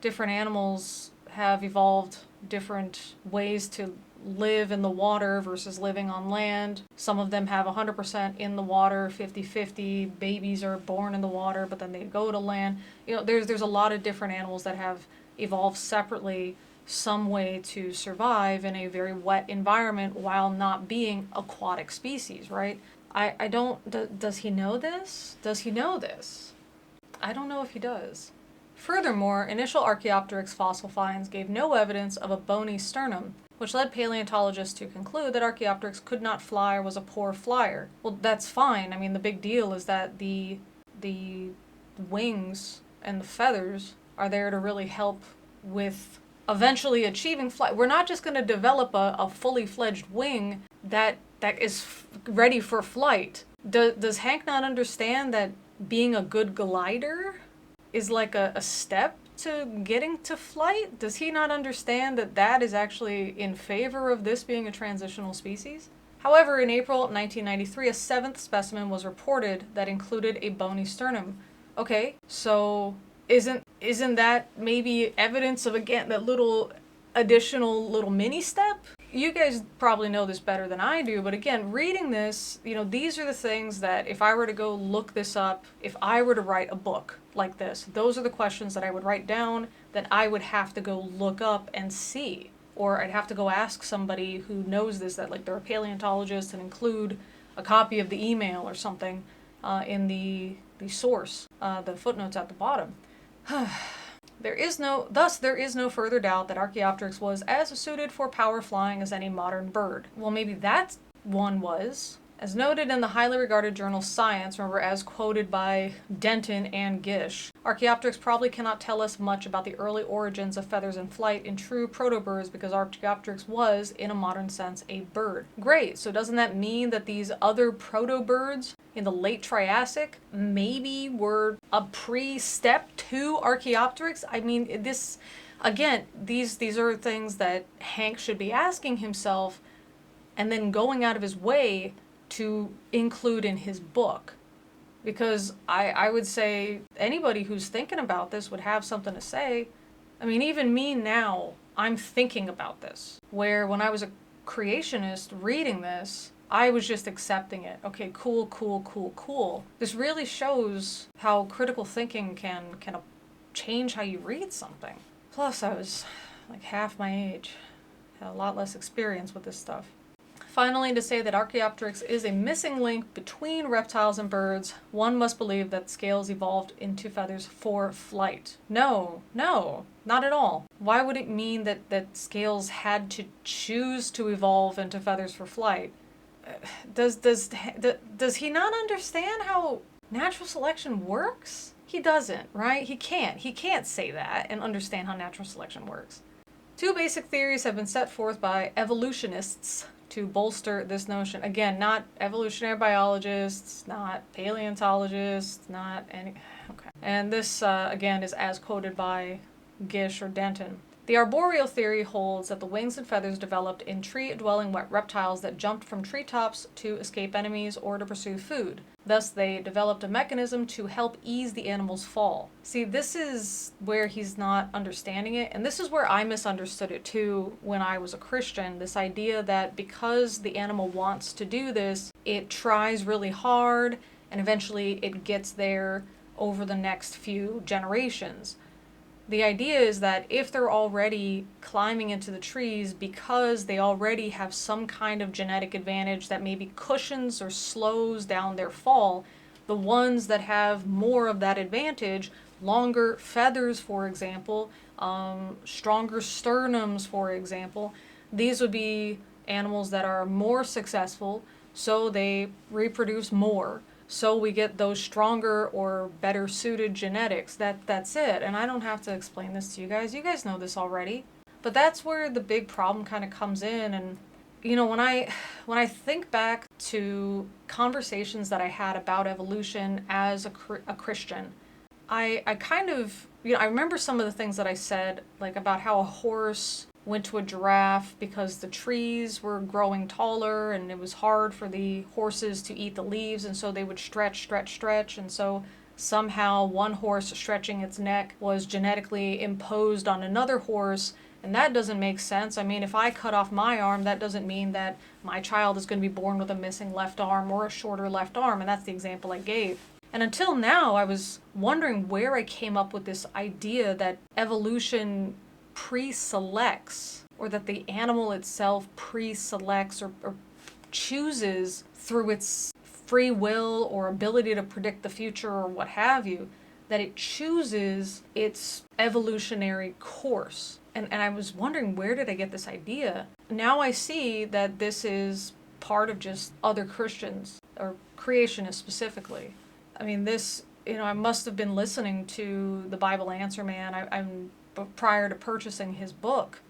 animals have evolved different ways to live in the water versus living on land. Some of them have 100% in the water, 50-50. Babies are born in the water, but then they go to land. You know, there's a lot of different animals that have evolved separately some way to survive in a very wet environment while not being aquatic species, right? I don't, does he know this? Does he know this? I don't know if he does. Furthermore, initial Archaeopteryx fossil finds gave no evidence of a bony sternum, which led paleontologists to conclude that Archaeopteryx could not fly or was a poor flyer. Well, that's fine. I mean, the big deal is that the wings and the feathers are there to really help with eventually achieving flight. We're not just going to develop a fully fledged wing that is ready for flight. Does Hank not understand that being a good glider is like a step to getting to flight? Does he not understand that that is actually in favor of this being a transitional species? However, in April 1993, a seventh specimen was reported that included a bony sternum. Okay, so isn't that maybe evidence of, again, that little additional little mini step? You guys probably know this better than I do, but again, reading this, you know, these are the things that if I were to go look this up, if I were to write a book like this, those are the questions that I would write down that I would have to go look up and see. Or I'd have to go ask somebody who knows this, that like they're a paleontologist, and include a copy of the email or something in the source, the footnotes at the bottom. There is no further doubt that Archaeopteryx was as suited for power flying as any modern bird. Well, maybe that one was. As noted in the highly regarded journal Science, remember, as quoted by Denton and Gish, Archaeopteryx probably cannot tell us much about the early origins of feathers in flight in true protobirds because Archaeopteryx was, in a modern sense, a bird. Great, so doesn't that mean that these other protobirds in the late Triassic maybe were a pre-step to Archaeopteryx? I mean, this, again, these are things that Hank should be asking himself and then going out of his way to include in his book. Because I would say anybody who's thinking about this would have something to say. I mean, even me now, I'm thinking about this. Where when I was a creationist reading this, I was just accepting it. Okay, cool, cool, cool, cool. This really shows how critical thinking can change how you read something. Plus, I was like half my age. Had a lot less experience with this stuff. Finally, to say that Archaeopteryx is a missing link between reptiles and birds, one must believe that scales evolved into feathers for flight. No, not at all. Why would it mean that scales had to choose to evolve into feathers for flight? Does he not understand how natural selection works? He doesn't, right? He can't say that and understand how natural selection works. Two basic theories have been set forth by evolutionists to bolster this notion. Again, not evolutionary biologists, not paleontologists, not any... Okay. And this, again, is as quoted by Gish or Denton. The arboreal theory holds that the wings and feathers developed in tree-dwelling reptiles that jumped from treetops to escape enemies or to pursue food. Thus, they developed a mechanism to help ease the animal's fall. See, this is where he's not understanding it, and this is where I misunderstood it too when I was a Christian. This idea that because the animal wants to do this, it tries really hard, and eventually it gets there over the next few generations. The idea is that if they're already climbing into the trees because they already have some kind of genetic advantage that maybe cushions or slows down their fall, the ones that have more of that advantage, longer feathers, for example, stronger sternums, for example, these would be animals that are more successful, so they reproduce more. So we get those stronger or better suited genetics. That's it. And I don't have to explain this to you guys. You guys know this already. But that's where the big problem kind of comes in. And, you know, when I think back to conversations that I had about evolution as a Christian, I kind of, you know, I remember some of the things that I said, like about how a horse went to a giraffe because the trees were growing taller and it was hard for the horses to eat the leaves, and so they would stretch, and so somehow one horse stretching its neck was genetically imposed on another horse, and that doesn't make sense. I mean, if I cut off my arm, that doesn't mean that my child is going to be born with a missing left arm or a shorter left arm, and that's the example I gave. And until now, I was wondering where I came up with this idea that evolution pre-selects, or that the animal itself pre-selects or chooses through its free will or ability to predict the future or what have you, that it chooses its evolutionary course. And I was wondering, where did I get this idea? Now I see that this is part of just other Christians, or creationists specifically. I mean, this, I must have been listening to the Bible Answer Man I'm prior to purchasing his book.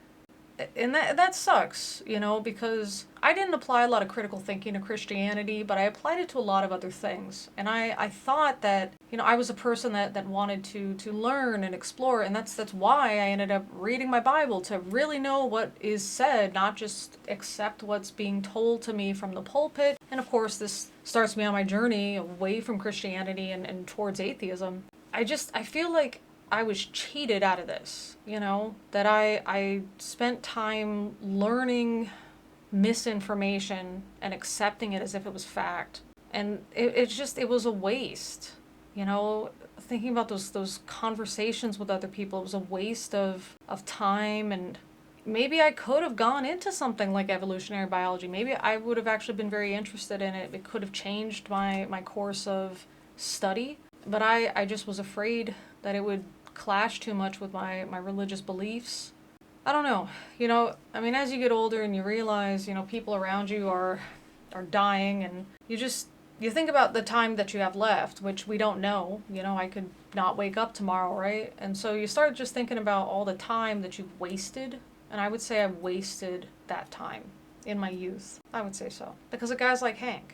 And that sucks, because I didn't apply a lot of critical thinking to Christianity, but I applied it to a lot of other things. And I thought that, I was a person that wanted to learn and explore, and that's why I ended up reading my Bible, to really know what is said, not just accept what's being told to me from the pulpit. And of course, this starts me on my journey away from Christianity and towards atheism. I feel like I was cheated out of this, that I spent time learning misinformation and accepting it as if it was fact. And it was a waste, thinking about those conversations with other people. It was a waste of time, and maybe I could have gone into something like evolutionary biology. Maybe I would have actually been very interested in it. It could have changed my course of study, but I just was afraid that it would clash too much with my religious beliefs. I don't know. I mean, as you get older and you realize, people around you are dying, and you think about the time that you have left, which we don't know. I could not wake up tomorrow, right? And so you start just thinking about all the time that you've wasted. And I would say I wasted that time in my youth. I would say so. Because of guys like Hank,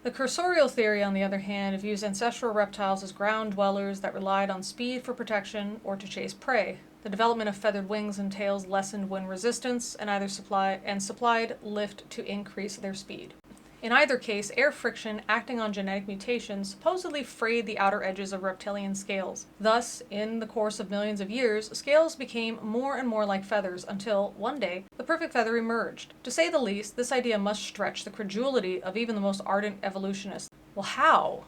The cursorial theory, on the other hand, views ancestral reptiles as ground dwellers that relied on speed for protection or to chase prey. The development of feathered wings and tails lessened wind resistance and supplied lift to increase their speed. In either case, air friction acting on genetic mutations supposedly frayed the outer edges of reptilian scales. Thus, in the course of millions of years, scales became more and more like feathers until, one day, the perfect feather emerged. To say the least, this idea must stretch the credulity of even the most ardent evolutionists. Well, how?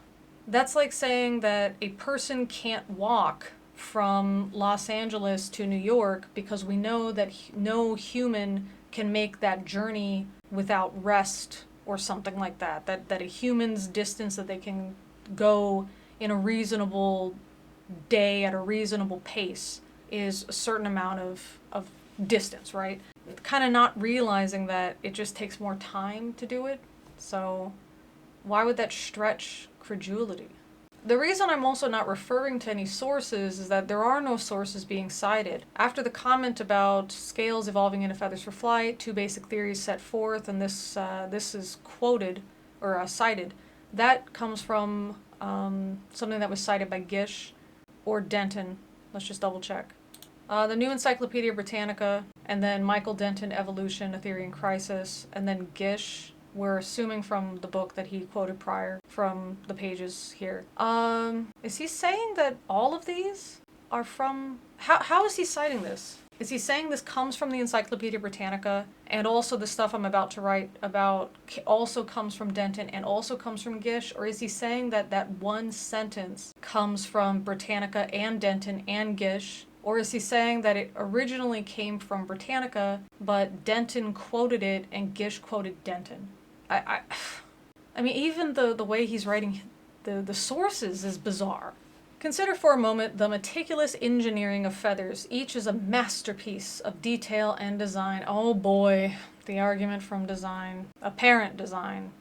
That's like saying that a person can't walk from Los Angeles to New York because we know that no human can make that journey without rest or something like that. That a human's distance that they can go in a reasonable day at a reasonable pace is a certain amount of distance, right? Kind of not realizing that it just takes more time to do it. So why would that stretch credulity? The reason I'm also not referring to any sources is that there are no sources being cited. After the comment about scales evolving into feathers for flight, two basic theories set forth, and this is quoted or cited. That comes from something that was cited by Gish or Denton. Let's just double check. The New Encyclopedia Britannica, and then Michael Denton, Evolution, A Theory in Crisis, and then Gish. We're assuming from the book that he quoted prior from the pages here. Is he saying that all of these are from... How is he citing this? Is he saying this comes from the Encyclopedia Britannica, and also the stuff I'm about to write about also comes from Denton and also comes from Gish? Or is he saying that that one sentence comes from Britannica and Denton and Gish? Or is he saying that it originally came from Britannica, but Denton quoted it and Gish quoted Denton? I mean, even the way he's writing the sources is bizarre. Consider for a moment the meticulous engineering of feathers. Each is a masterpiece of detail and design. Oh boy, the argument from design. Apparent design.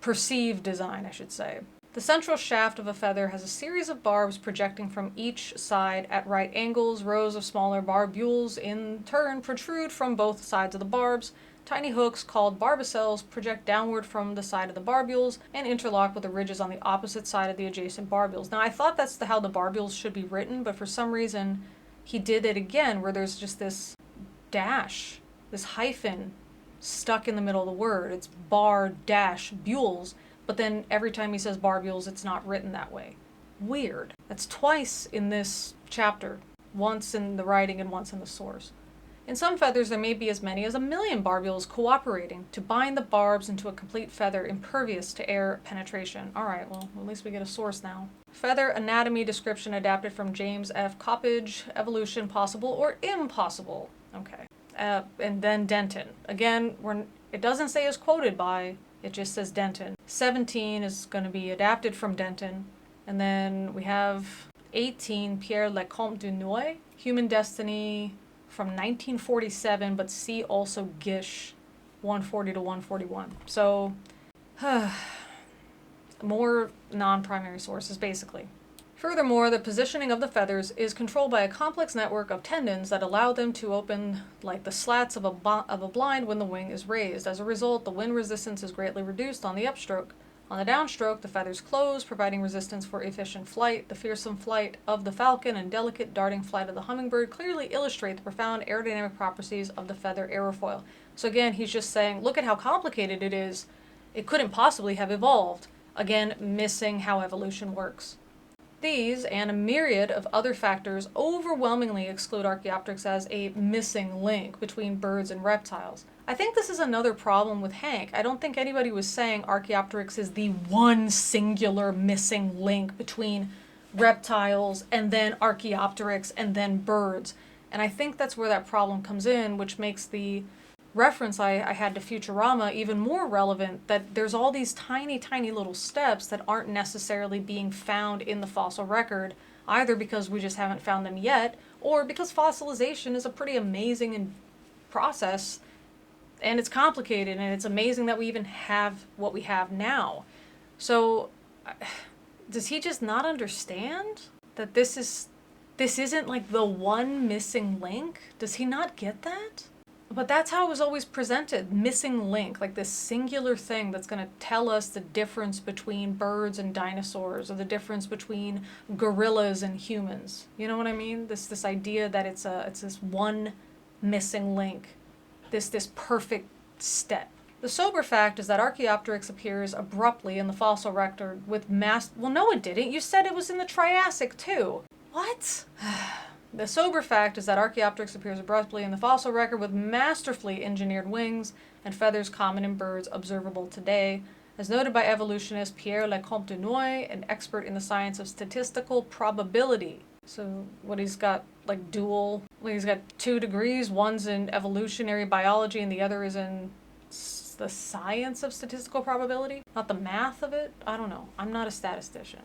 Perceived design, I should say. The central shaft of a feather has a series of barbs projecting from each side at right angles. Rows of smaller barbules in turn protrude from both sides of the barbs. Tiny hooks, called barbicels, project downward from the side of the barbules and interlock with the ridges on the opposite side of the adjacent barbules. Now, I thought that's how the barbules should be written, but for some reason he did it again, where there's just this dash, this hyphen stuck in the middle of the word. It's bar-bules, but then every time he says barbules, it's not written that way. Weird. That's twice in this chapter, once in the writing and once in the source. In some feathers, there may be as many as 1,000,000 barbules cooperating to bind the barbs into a complete feather impervious to air penetration. All right, well, at least we get a source now. Feather anatomy description adapted from James F. Coppage, Evolution Possible or Impossible. Okay. And then Denton. Again, it doesn't say is quoted by, it just says Denton. 17 is going to be adapted from Denton. And then we have 18, Pierre Lecomte du Noy, Human Destiny from 1947, but see also Gish, 140 to 141. So, more non-primary sources, basically. Furthermore, the positioning of the feathers is controlled by a complex network of tendons that allow them to open like the slats of a blind when the wing is raised. As a result, the wind resistance is greatly reduced on the upstroke. On the downstroke, the feathers close, providing resistance for efficient flight. The fearsome flight of the falcon and delicate darting flight of the hummingbird clearly illustrate the profound aerodynamic properties of the feather aerofoil. So again, he's just saying, look at how complicated it is. It couldn't possibly have evolved. Again, missing how evolution works. These, and a myriad of other factors, overwhelmingly exclude Archaeopteryx as a missing link between birds and reptiles. I think this is another problem with Hank. I don't think anybody was saying Archaeopteryx is the one singular missing link between reptiles and then Archaeopteryx and then birds. And I think that's where that problem comes in, which makes the reference I had to Futurama even more relevant, that there's all these tiny, tiny little steps that aren't necessarily being found in the fossil record, either because we just haven't found them yet, or because fossilization is a pretty amazing process, and it's complicated, and it's amazing that we even have what we have now. So, does he just not understand that this isn't like the one missing link? Does he not get that? But that's how it was always presented, missing link, like this singular thing that's going to tell us the difference between birds and dinosaurs, or the difference between gorillas and humans. You know what I mean? This idea that it's this one missing link, this perfect step. The sober fact is that Archaeopteryx appears abruptly in the fossil record with well, no it didn't. You said it was in the Triassic too. What? The sober fact is that Archaeopteryx appears abruptly in the fossil record with masterfully engineered wings and feathers common in birds observable today, as noted by evolutionist Pierre Lecomte du Noy, an expert in the science of statistical probability. So he's got he's got 2 degrees, one's in evolutionary biology and the other is in the science of statistical probability? Not the math of it? I don't know. I'm not a statistician.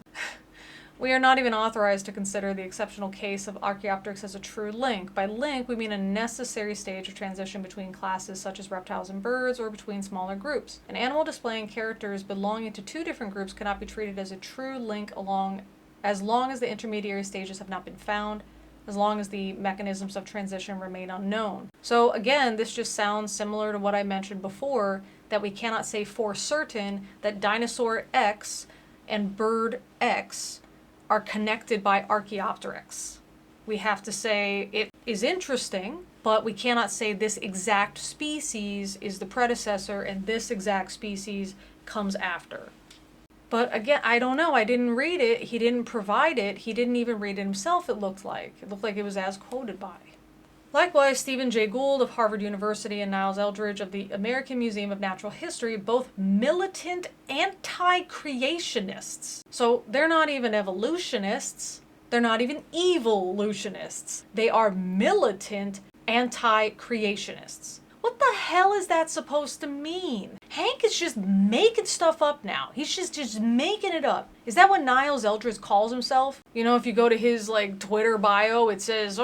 We are not even authorized to consider the exceptional case of Archaeopteryx as a true link. By link, we mean a necessary stage of transition between classes such as reptiles and birds, or between smaller groups. An animal displaying characters belonging to 2 different groups cannot be treated as a true link as long as the intermediary stages have not been found, as long as the mechanisms of transition remain unknown. So again, this just sounds similar to what I mentioned before, that we cannot say for certain that dinosaur X and bird X are connected by Archaeopteryx. We have to say it is interesting, but we cannot say this exact species is the predecessor and this exact species comes after. But again, I don't know. I didn't read it. He didn't provide it. He didn't even read it himself, it looked like. It looked like it was as quoted by. Likewise, Stephen Jay Gould of Harvard University and Niles Eldridge of the American Museum of Natural History, both militant anti-creationists. So they're not even evolutionists. They're not even evolutionists. They are militant anti-creationists. What the hell is that supposed to mean? Hank is just making stuff up now. He's just making it up. Is that what Niles Eldridge calls himself? You know, if you go to his Twitter bio, it says,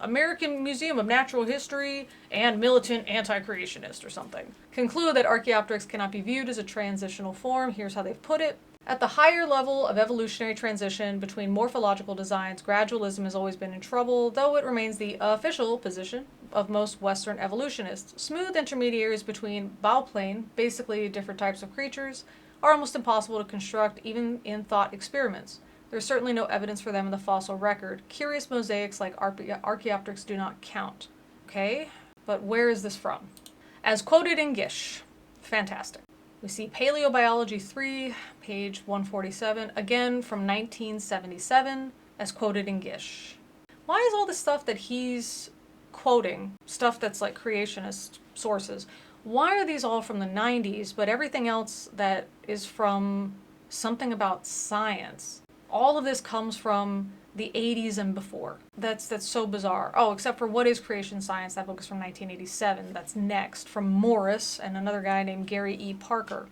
American Museum of Natural History and militant anti-creationist or something. Conclude that Archaeopteryx cannot be viewed as a transitional form. Here's how they've put it. At the higher level of evolutionary transition between morphological designs, gradualism has always been in trouble, though it remains the official position of most Western evolutionists. Smooth intermediaries between bioplane, basically different types of creatures, are almost impossible to construct even in thought experiments. There is certainly no evidence for them in the fossil record. Curious mosaics like Archaeopteryx do not count. Okay, but where is this from? As quoted in Gish. Fantastic. We see Paleobiology 3, page 147, again from 1977, as quoted in Gish. Why is all this stuff that he's quoting, stuff that's like creationist sources, why are these all from the 90s, but everything else that is from something about science, all of this comes from the 80s and before? That's so bizarre. Oh, except for What is Creation Science? That book is from 1987. That's next, from Morris and another guy named Gary E. Parker.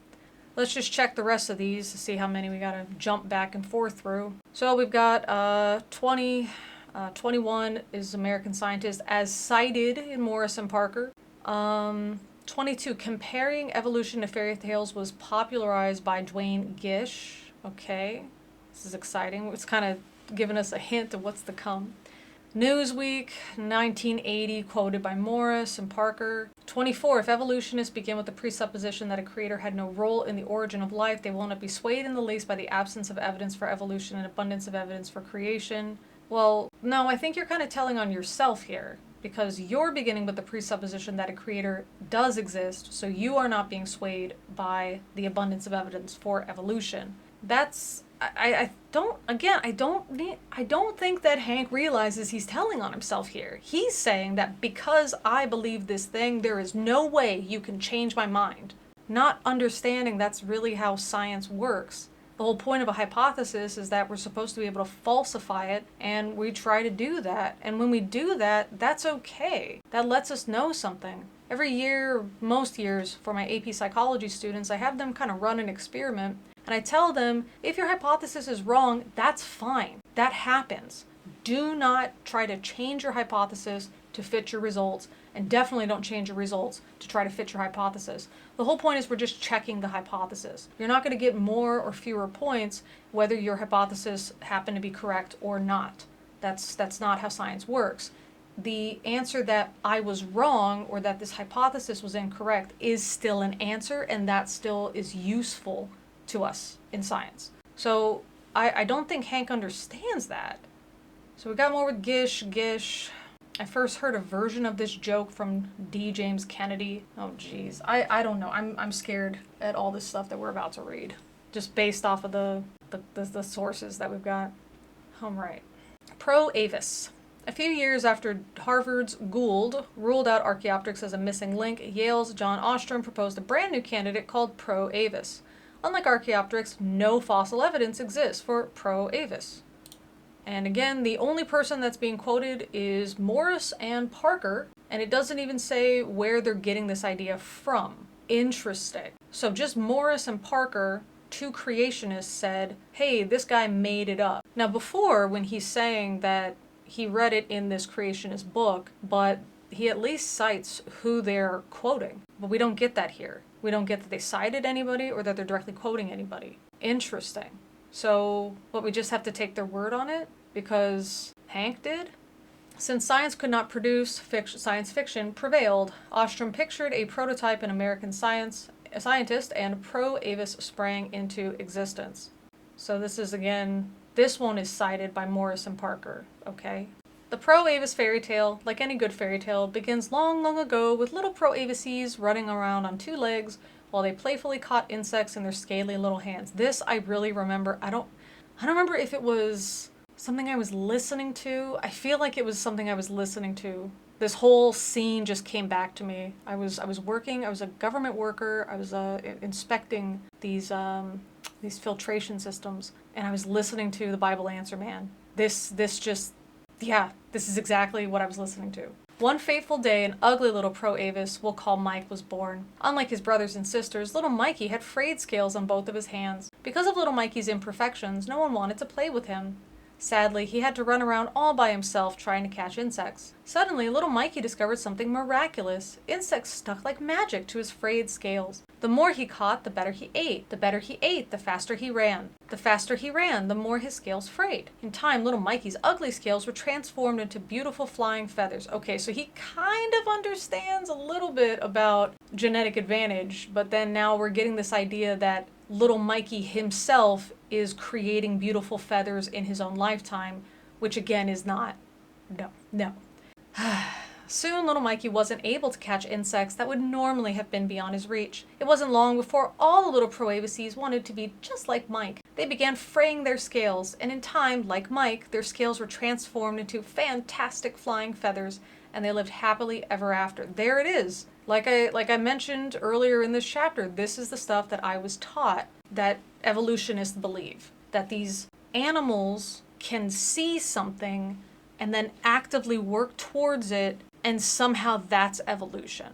Let's just check the rest of these to see how many we gotta jump back and forth through. So we've got 21 is American Scientist as cited in Morris and Parker. 22, Comparing Evolution to Fairy Tales was popularized by Duane Gish. Okay, this is exciting. It's kind of giving us a hint of what's to come. Newsweek, 1980, quoted by Morris and Parker. 24, if evolutionists begin with the presupposition that a creator had no role in the origin of life, they will not be swayed in the least by the absence of evidence for evolution and abundance of evidence for creation. Well, no, I think you're kind of telling on yourself here, because you're beginning with the presupposition that a creator does exist, so you are not being swayed by the abundance of evidence for evolution. I don't think that Hank realizes he's telling on himself here. He's saying that because I believe this thing, there is no way you can change my mind. Not understanding that's really how science works. The whole point of a hypothesis is that we're supposed to be able to falsify it, and we try to do that. And when we do that, that's okay. That lets us know something. Every year, most years, for my AP psychology students, I have them kind of run an experiment. And I tell them, if your hypothesis is wrong, that's fine. That happens. Do not try to change your hypothesis to fit your results, and definitely don't change your results to try to fit your hypothesis. The whole point is we're just checking the hypothesis. You're not going to get more or fewer points whether your hypothesis happened to be correct or not. That's not how science works. The answer that I was wrong or that this hypothesis was incorrect is still an answer, and that still is useful to us in science. So I don't think Hank understands that. So we got more with Gish. I first heard a version of this joke from D. James Kennedy. Oh geez, I don't know. I'm scared at all this stuff that we're about to read, just based off of the sources that we've got. Right. Pro-Avis. A few years after Harvard's Gould ruled out Archaeopteryx as a missing link, Yale's John Ostrom proposed a brand new candidate called Pro-Avis. Unlike Archaeopteryx, no fossil evidence exists for Pro-Avis. And again, the only person that's being quoted is Morris and Parker, and it doesn't even say where they're getting this idea from. Interesting. So just Morris and Parker, two creationists, said, hey, this guy made it up. Now before, when he's saying that he read it in this creationist book, but he at least cites who they're quoting. But we don't get that here. We don't get that they cited anybody or that they're directly quoting anybody. Interesting. So, we just have to take their word on it because Hank did? Since science could not produce science fiction prevailed, Ostrom pictured a prototype in American scientist, and Pro-Avis sprang into existence. So this is again, this one is cited by Morris and Parker, okay? The Pro-Avis fairy tale, like any good fairy tale, begins long, long ago with little Pro-Avises running around on two legs while they playfully caught insects in their scaly little hands. This I really remember. I don't remember if it was something I was listening to. I feel like it was something I was listening to. This whole scene just came back to me. I was working. I was a government worker. I was inspecting these filtration systems, and I was listening to the Bible Answer Man. This is exactly what I was listening to. One fateful day, an ugly little Pro-Avis we'll call Mike was born. Unlike his brothers and sisters, little Mikey had frayed scales on both of his hands. Because of little Mikey's imperfections, no one wanted to play with him. Sadly, he had to run around all by himself trying to catch insects. Suddenly, little Mikey discovered something miraculous. Insects stuck like magic to his frayed scales. The more he caught, the better he ate. The better he ate, the faster he ran. The faster he ran, the more his scales frayed. In time, little Mikey's ugly scales were transformed into beautiful flying feathers. Okay, so he kind of understands a little bit about genetic advantage, but then now we're getting this idea that little Mikey himself is creating beautiful feathers in his own lifetime, which again is not, no. Soon, little Mikey wasn't able to catch insects that would normally have been beyond his reach. It wasn't long before all the little Pro-Avises wanted to be just like Mike. They began fraying their scales, and in time, like Mike, their scales were transformed into fantastic flying feathers, and they lived happily ever after. There it is. Like I mentioned earlier in this chapter, this is the stuff that I was taught that evolutionists believe. That these animals can see something and then actively work towards it, and somehow that's evolution.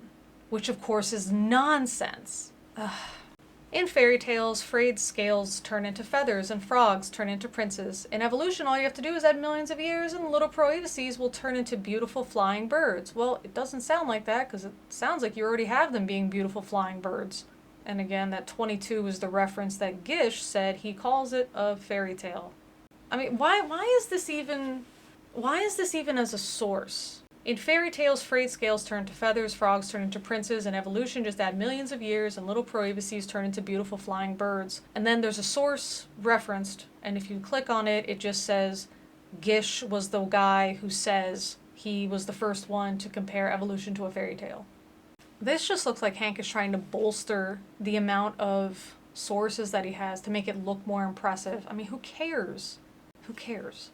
Which of course is nonsense. Ugh. In fairy tales, frayed scales turn into feathers and frogs turn into princes. In evolution, all you have to do is add millions of years and little Pro-Avises will turn into beautiful flying birds. Well, it doesn't sound like that because it sounds like you already have them being beautiful flying birds. And again, that 22 is the reference that Gish said he calls it a fairy tale. I mean, why is this even as a source? In fairy tales, frayed scales turn to feathers, frogs turn into princes, and evolution just add millions of years, and little Pro-Avises turn into beautiful flying birds. And then there's a source referenced, and if you click on it, it just says Gish was the guy who says he was the first one to compare evolution to a fairy tale. This just looks like Hank is trying to bolster the amount of sources that he has to make it look more impressive. I mean, who cares? Who cares?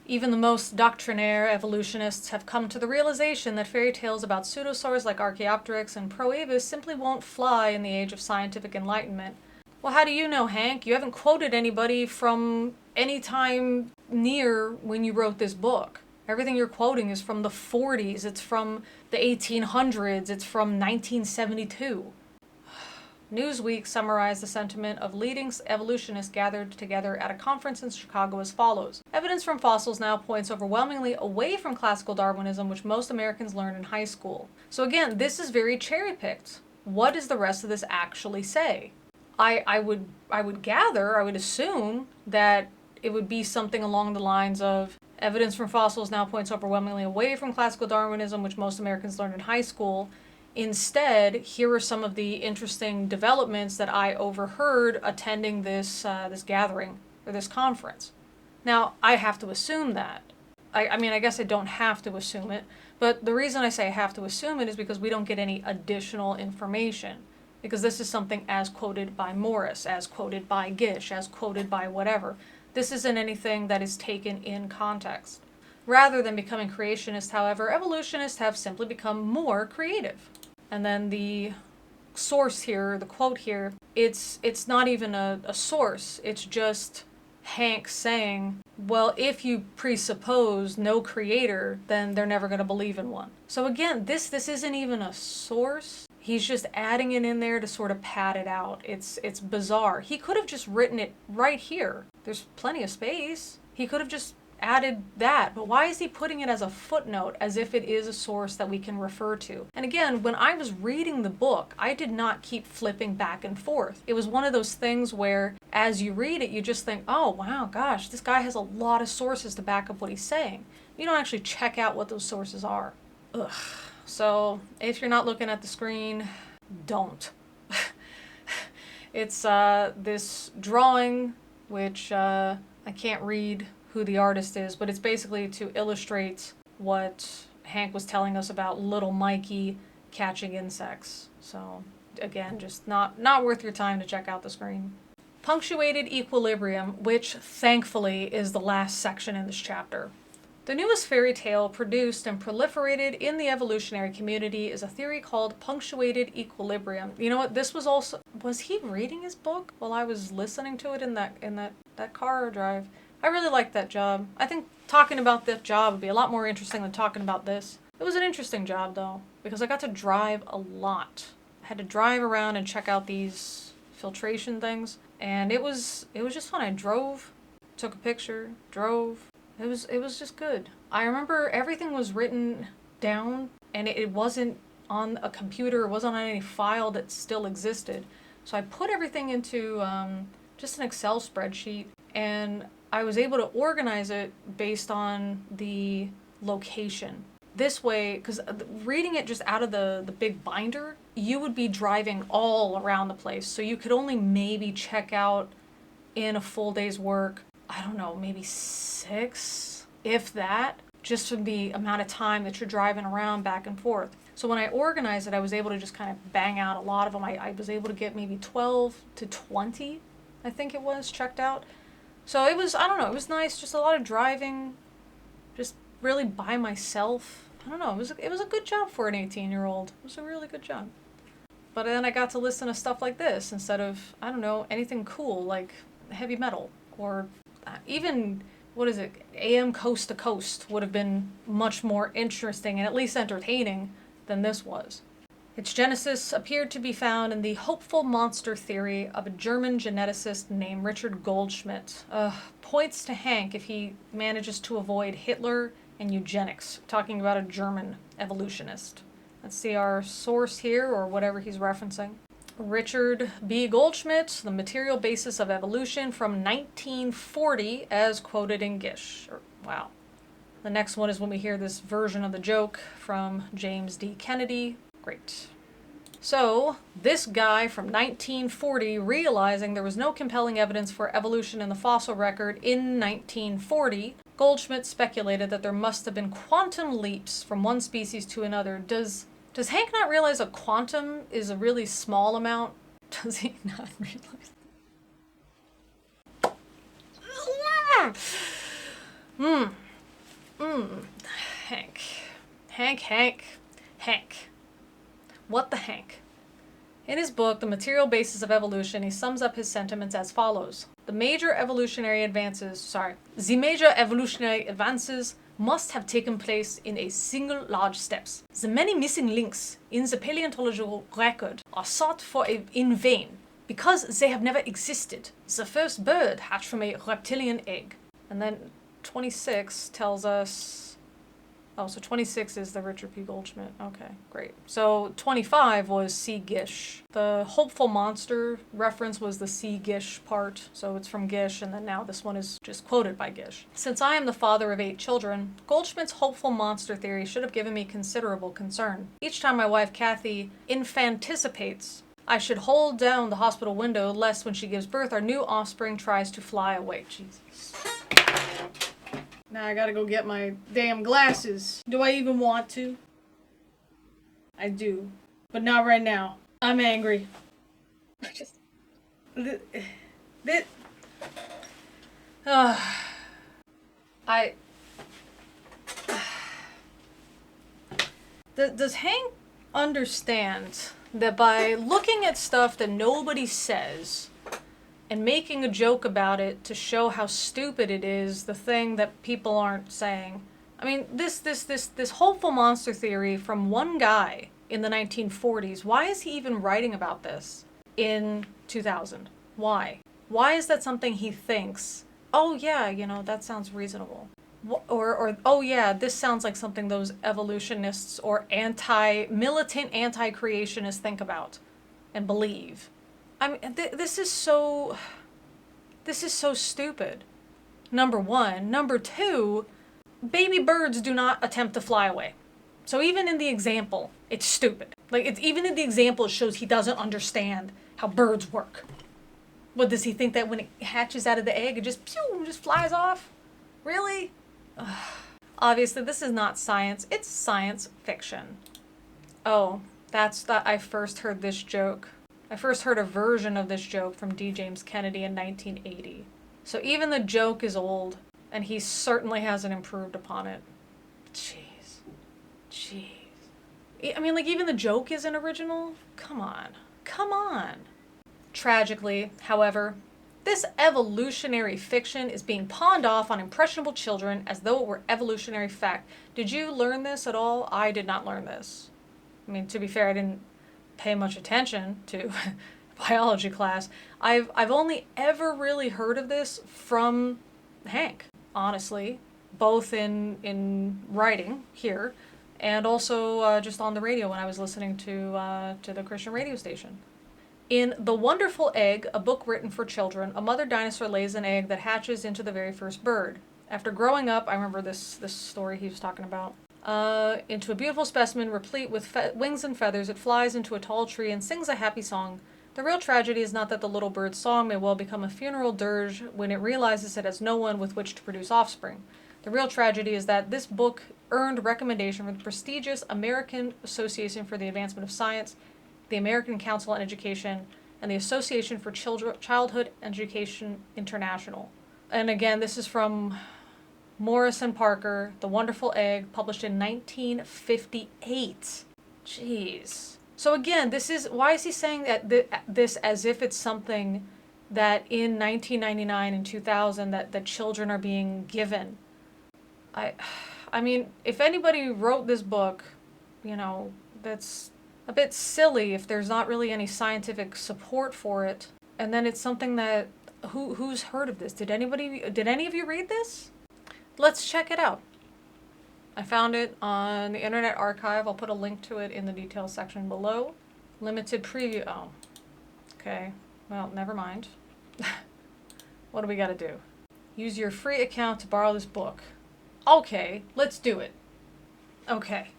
Even the most doctrinaire evolutionists have come to the realization that fairy tales about pseudosaurs like Archaeopteryx and Pro-Avis simply won't fly in the age of scientific enlightenment. Well, how do you know, Hank? You haven't quoted anybody from any time near when you wrote this book. Everything you're quoting is from the 40s, it's from the 1800s, it's from 1972. Newsweek summarized the sentiment of leading evolutionists gathered together at a conference in Chicago as follows. Evidence from fossils now points overwhelmingly away from classical Darwinism, which most Americans learned in high school. So again, this is very cherry-picked. What does the rest of this actually say? I would assume that it would be something along the lines of evidence from fossils now points overwhelmingly away from classical Darwinism, which most Americans learned in high school. Instead, here are some of the interesting developments that I overheard attending this gathering, or this conference. Now, I have to assume that. I mean, I guess I don't have to assume it, but the reason I say I have to assume it is because we don't get any additional information. Because this is something as quoted by Morris, as quoted by Gish, as quoted by whatever. This isn't anything that is taken in context. Rather than becoming creationists, however, evolutionists have simply become more creative. And then the source here, the quote here, it's not even a source. It's just Hank saying, well, if you presuppose no creator, then they're never going to believe in one. So again, this isn't even a source. He's just adding it in there to sort of pad it out. It's bizarre. He could have just written it right here. There's plenty of space. He could have just added that, but why is he putting it as a footnote, as if it is a source that we can refer to? And again, when I was reading the book, I did not keep flipping back and forth. It was one of those things where, as you read it, you just think, oh wow, gosh, this guy has a lot of sources to back up what he's saying. You don't actually check out what those sources are. Ugh. So, if you're not looking at the screen, don't. It's this drawing, which I can't read who the artist is, but it's basically to illustrate what Hank was telling us about little Mikey catching insects. So again, just not worth your time to check out the screen. Punctuated Equilibrium, which thankfully is the last section in this chapter. The newest fairy tale produced and proliferated in the evolutionary community is a theory called Punctuated Equilibrium. You know what, this was he reading his book while I was listening to it in that car drive? I really liked that job. I think talking about this job would be a lot more interesting than talking about this. It was an interesting job though, because I got to drive a lot. I had to drive around and check out these filtration things, and it was just fun. I drove, took a picture, drove. It was just good. I remember everything was written down, and it wasn't on a computer, it wasn't on any file that still existed. So I put everything into just an Excel spreadsheet, and I was able to organize it based on the location. This way, because reading it just out of the big binder, you would be driving all around the place. So you could only maybe check out in a full day's work, I don't know, maybe 6, if that. just from the amount of time that you're driving around back and forth. So when I organized it, I was able to just kind of bang out a lot of them. I was able to get maybe 12 to 20, I think it was, checked out. So it was, I don't know, it was nice. Just a lot of driving, just really by myself. I don't know, it was a good job for an 18-year-old. It was a really good job. But then I got to listen to stuff like this instead of, I don't know, anything cool like heavy metal or even, what is it, AM Coast to Coast would have been much more interesting and at least entertaining than this was. Its genesis appeared to be found in the hopeful monster theory of a German geneticist named Richard Goldschmidt. Points to Hank if he manages to avoid Hitler and eugenics, talking about a German evolutionist. Let's see our source here, or whatever he's referencing. Richard B. Goldschmidt, The Material Basis of Evolution from 1940, as quoted in Gish. Wow. The next one is when we hear this version of the joke from James D. Kennedy. Great. So, this guy from 1940, realizing there was no compelling evidence for evolution in the fossil record in 1940, Goldschmidt speculated that there must have been quantum leaps from one species to another. Does Hank not realize a quantum is a really small amount? Does he not realize? Hank. What the Hank? In his book, The Material Basis of Evolution, he sums up his sentiments as follows. The major evolutionary advances must have taken place in a single large steps. The many missing links in the paleontological record are sought for in vain, because they have never existed. The first bird hatched from a reptilian egg. And then 26 tells us... Oh, so 26 is the Richard P. Goldschmidt. Okay, great. So 25 was C. Gish. The hopeful monster reference was the C. Gish part. So it's from Gish, and then now this one is just quoted by Gish. Since I am the father of 8 children, Goldschmidt's hopeful monster theory should have given me considerable concern. Each time my wife Kathy infanticipates I should hold down the hospital window lest when she gives birth our new offspring tries to fly away. Jesus. Now I gotta go get my damn glasses. Do I even want to? I do. But not right now. I'm angry. Does Hank understand that by looking at stuff that nobody says and making a joke about it to show how stupid it is, the thing that people aren't saying. I mean, this hopeful monster theory from one guy in the 1940s, why is he even writing about this in 2000? Why? Why is that something he thinks, oh yeah, you know, that sounds reasonable? Or oh yeah, this sounds like something those evolutionists or militant anti-creationists think about and believe. I mean, this is so stupid. Number one. Number two, baby birds do not attempt to fly away. So even in the example, it's stupid. Like, even in the example, it shows he doesn't understand how birds work. What, does he think that when it hatches out of the egg, it just flies off? Really? Ugh. Obviously, this is not science. It's science fiction. Oh, I first heard this joke. I first heard a version of this joke from D. James Kennedy in 1980. So even the joke is old, and he certainly hasn't improved upon it. Jeez. I mean, like, even the joke isn't original? Come on. Tragically, however, this evolutionary fiction is being pawned off on impressionable children as though it were evolutionary fact. Did you learn this at all? I did not learn this. I mean, to be fair, I didn't pay much attention to biology class. I've only ever really heard of this from Hank, honestly, both in writing here and also just on the radio when I was listening to the Christian radio station. In The Wonderful Egg, a book written for children, a mother dinosaur lays an egg that hatches into the very first bird. After growing up, I remember this story he was talking about, into a beautiful specimen replete with wings and feathers, it flies into a tall tree and sings a happy song. The real tragedy is not that the little bird's song may well become a funeral dirge when it realizes it has no one with which to produce offspring. The real tragedy is that this book earned recommendation from the prestigious American Association for the Advancement of Science, the American Council on Education, and the Association for Childhood Education International. And again, this is from Morris and Parker, The Wonderful Egg, published in 1958. Jeez. So again, why is he saying that this as if it's something that in 1999 and 2000 that children are being given? I mean, if anybody wrote this book, that's a bit silly if there's not really any scientific support for it. And then it's something that, who's heard of this? Did any of you read this? Let's check it out. I found it on the Internet Archive. I'll put a link to it in the details section below. Limited preview. Oh, okay. Well, never mind. What do we gotta do? Use your free account to borrow this book. Okay, let's do it. Okay,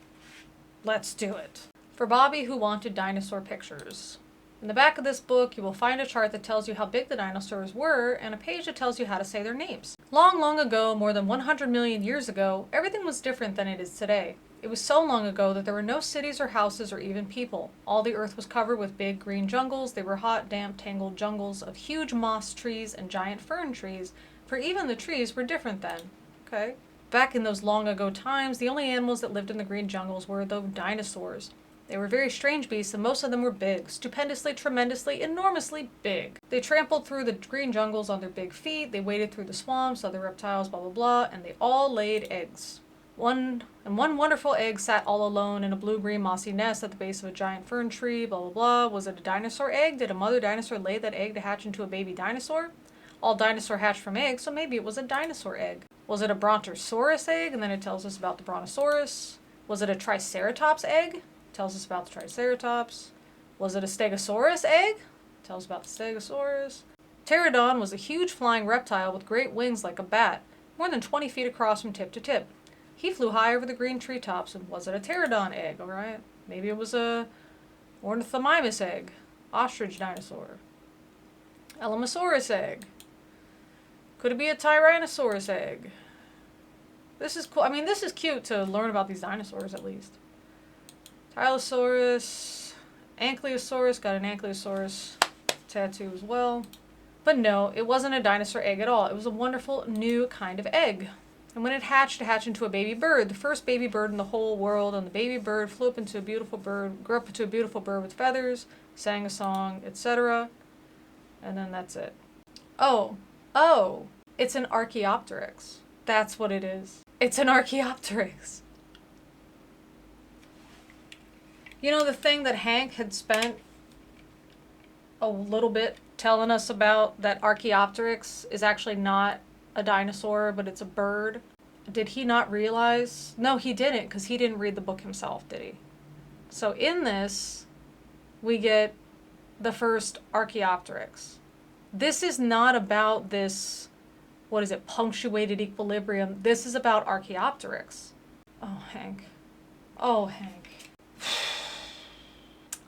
let's do it. For Bobby, who wanted dinosaur pictures. In the back of this book, you will find a chart that tells you how big the dinosaurs were and a page that tells you how to say their names. Long, long ago, more than 100 million years ago, everything was different than it is today. It was so long ago that there were no cities or houses or even people. All the earth was covered with big green jungles. They were hot, damp, tangled jungles of huge moss trees and giant fern trees, for even the trees were different then. Okay. Back in those long ago times, the only animals that lived in the green jungles were the dinosaurs. They were very strange beasts, and most of them were big, stupendously, tremendously, enormously big. They trampled through the green jungles on their big feet, they waded through the swamps, other reptiles, blah blah blah, and they all laid eggs. One wonderful egg sat all alone in a blue-green mossy nest at the base of a giant fern tree, blah blah blah. Was it a dinosaur egg? Did a mother dinosaur lay that egg to hatch into a baby dinosaur? All dinosaur hatched from eggs, so maybe it was a dinosaur egg. Was it a brontosaurus egg? And then it tells us about the brontosaurus. Was it a triceratops egg? Tells us about the Triceratops. Was it a Stegosaurus egg? Tells about the Stegosaurus. Pterodon was a huge flying reptile with great wings like a bat, more than 20 feet across from tip to tip. He flew high over the green treetops, and was it a pterodon egg? All right, maybe it was a ornithomimus egg, ostrich dinosaur. Elamosaurus egg. Could it be a Tyrannosaurus egg? This is cool. I mean, this is cute to learn about these dinosaurs at least. Tylosaurus, Ankylosaurus, got an Ankylosaurus tattoo as well. But no, it wasn't a dinosaur egg at all. It was a wonderful new kind of egg. And when it hatched into a baby bird, the first baby bird in the whole world, and the baby bird flew up into a beautiful bird, grew up into a beautiful bird with feathers, sang a song, etc. And then that's it. Oh, it's an Archaeopteryx. That's what it is. It's an Archaeopteryx. You know, the thing that Hank had spent a little bit telling us about, that Archaeopteryx is actually not a dinosaur, but it's a bird. Did he not realize? No, he didn't, because he didn't read the book himself, did he? So in this, we get the first Archaeopteryx. This is not about this, what is it, punctuated equilibrium. This is about Archaeopteryx. Oh, Hank. Oh, Hank.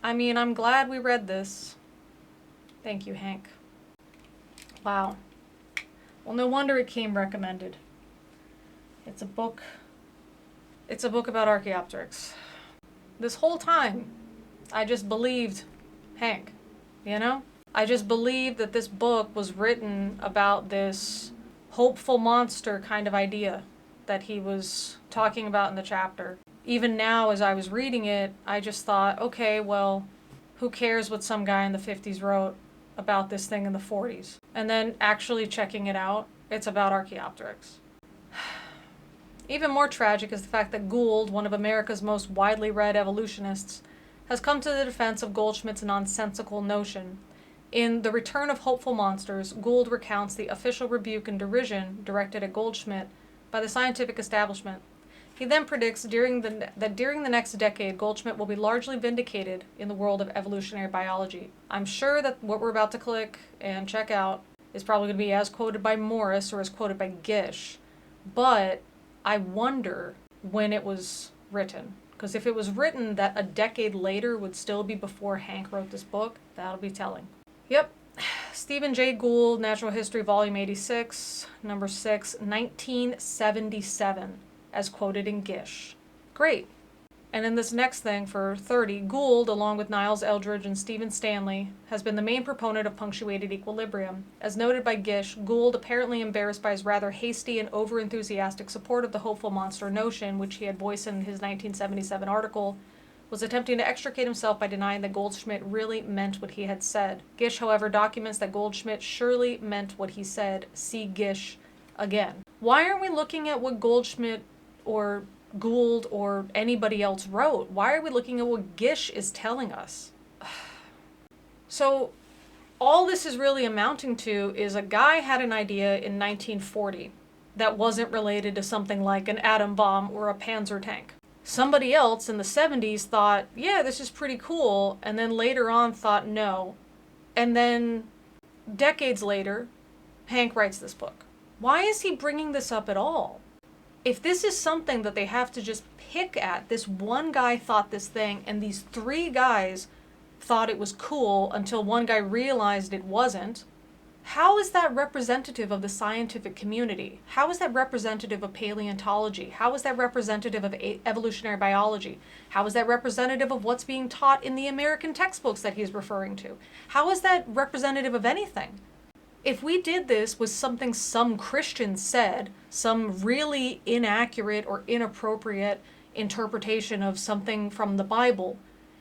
I mean, I'm glad we read this. Thank you, Hank. Wow. Well, no wonder it came recommended. It's a book about Archaeopteryx. This whole time, I just believed Hank, you know? I just believed that this book was written about this hopeful monster kind of idea that he was talking about in the chapter. Even now, as I was reading it, I just thought, okay, well, who cares what some guy in the 50s wrote about this thing in the 40s? And then actually checking it out, it's about Archaeopteryx. Even more tragic is the fact that Gould, one of America's most widely read evolutionists, has come to the defense of Goldschmidt's nonsensical notion. In The Return of Hopeful Monsters, Gould recounts the official rebuke and derision directed at Goldschmidt by the scientific establishment. He then predicts that during the next decade, Goldschmidt will be largely vindicated in the world of evolutionary biology. I'm sure that what we're about to click and check out is probably going to be as quoted by Morris or as quoted by Gish, but I wonder when it was written. Because if it was written that a decade later would still be before Hank wrote this book, that'll be telling. Yep. Stephen Jay Gould, Natural History, Volume 86, Number 6, 1977, as quoted in Gish. Great. And in this next thing, for 30, Gould, along with Niles Eldredge and Stephen Stanley, has been the main proponent of punctuated equilibrium. As noted by Gish, Gould, apparently embarrassed by his rather hasty and over-enthusiastic support of the hopeful monster notion, which he had voiced in his 1977 article, was attempting to extricate himself by denying that Goldschmidt really meant what he had said. Gish, however, documents that Goldschmidt surely meant what he said. See Gish again. Why aren't we looking at what Goldschmidt or Gould or anybody else wrote? Why are we looking at what Gish is telling us? So all this is really amounting to is a guy had an idea in 1940 that wasn't related to something like an atom bomb or a Panzer tank. Somebody else in the 70s thought, yeah, this is pretty cool, and then later on thought no. And then decades later, Hank writes this book. Why is he bringing this up at all? If this is something that they have to just pick at, this one guy thought this thing, and these three guys thought it was cool until one guy realized it wasn't, how is that representative of the scientific community? How is that representative of paleontology? How is that representative of evolutionary biology? How is that representative of what's being taught in the American textbooks that he's referring to? How is that representative of anything? If we did this with something some Christians said, some really inaccurate or inappropriate interpretation of something from the Bible,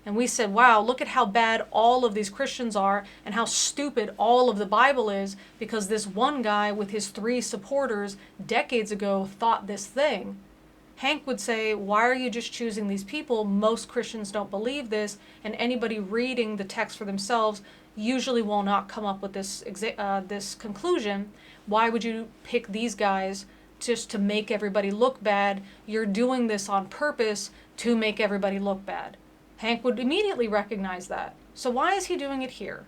and we said, wow, look at how bad all of these Christians are and how stupid all of the Bible is because this one guy with his three supporters decades ago thought this thing, Hank would say, why are you just choosing these people? Most Christians don't believe this, and anybody reading the text for themselves usually will not come up with this conclusion. Why would you pick these guys just to make everybody look bad? You're doing this on purpose to make everybody look bad. Hank would immediately recognize that. So why is he doing it here?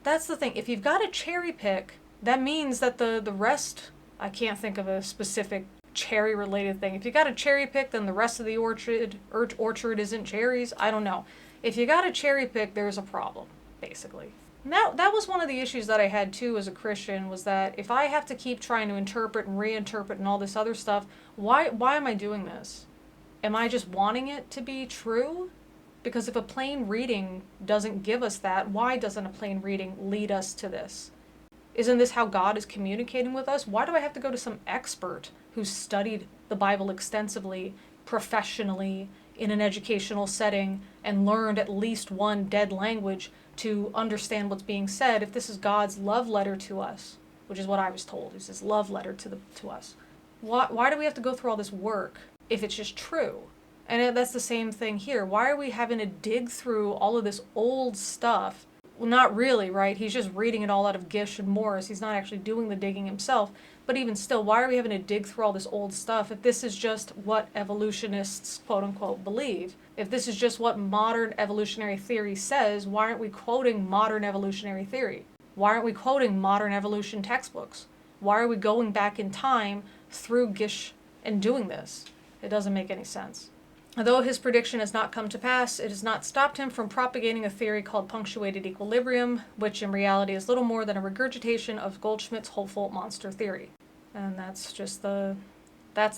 That's the thing. If you've got a cherry pick, that means that the rest, I can't think of a specific cherry related thing. If you got a cherry pick, then the rest of the orchard isn't cherries. I don't know. If you got a cherry pick, there's a problem, basically. That was one of the issues that I had too as a Christian, was that if I have to keep trying to interpret and reinterpret and all this other stuff, why am I doing this? Am I just wanting it to be true? Because if a plain reading doesn't give us that, why doesn't a plain reading lead us to this? Isn't this how God is communicating with us? Why do I have to go to some expert who's studied the Bible extensively, professionally, in an educational setting, and learned at least one dead language to understand what's being said if this is God's love letter to us, which is what I was told, is his love letter to us? Why do we have to go through all this work if it's just true? And that's the same thing here. Why are we having to dig through all of this old stuff? Well, not really, right? He's just reading it all out of Gish and Morris. He's not actually doing the digging himself. But even still, why are we having to dig through all this old stuff if this is just what evolutionists, quote unquote, believe? If this is just what modern evolutionary theory says, why aren't we quoting modern evolutionary theory? Why aren't we quoting modern evolution textbooks? Why are we going back in time through Gish and doing this? It doesn't make any sense. Although his prediction has not come to pass, it has not stopped him from propagating a theory called punctuated equilibrium, which in reality is little more than a regurgitation of Goldschmidt's hopeful monster theory. And that's the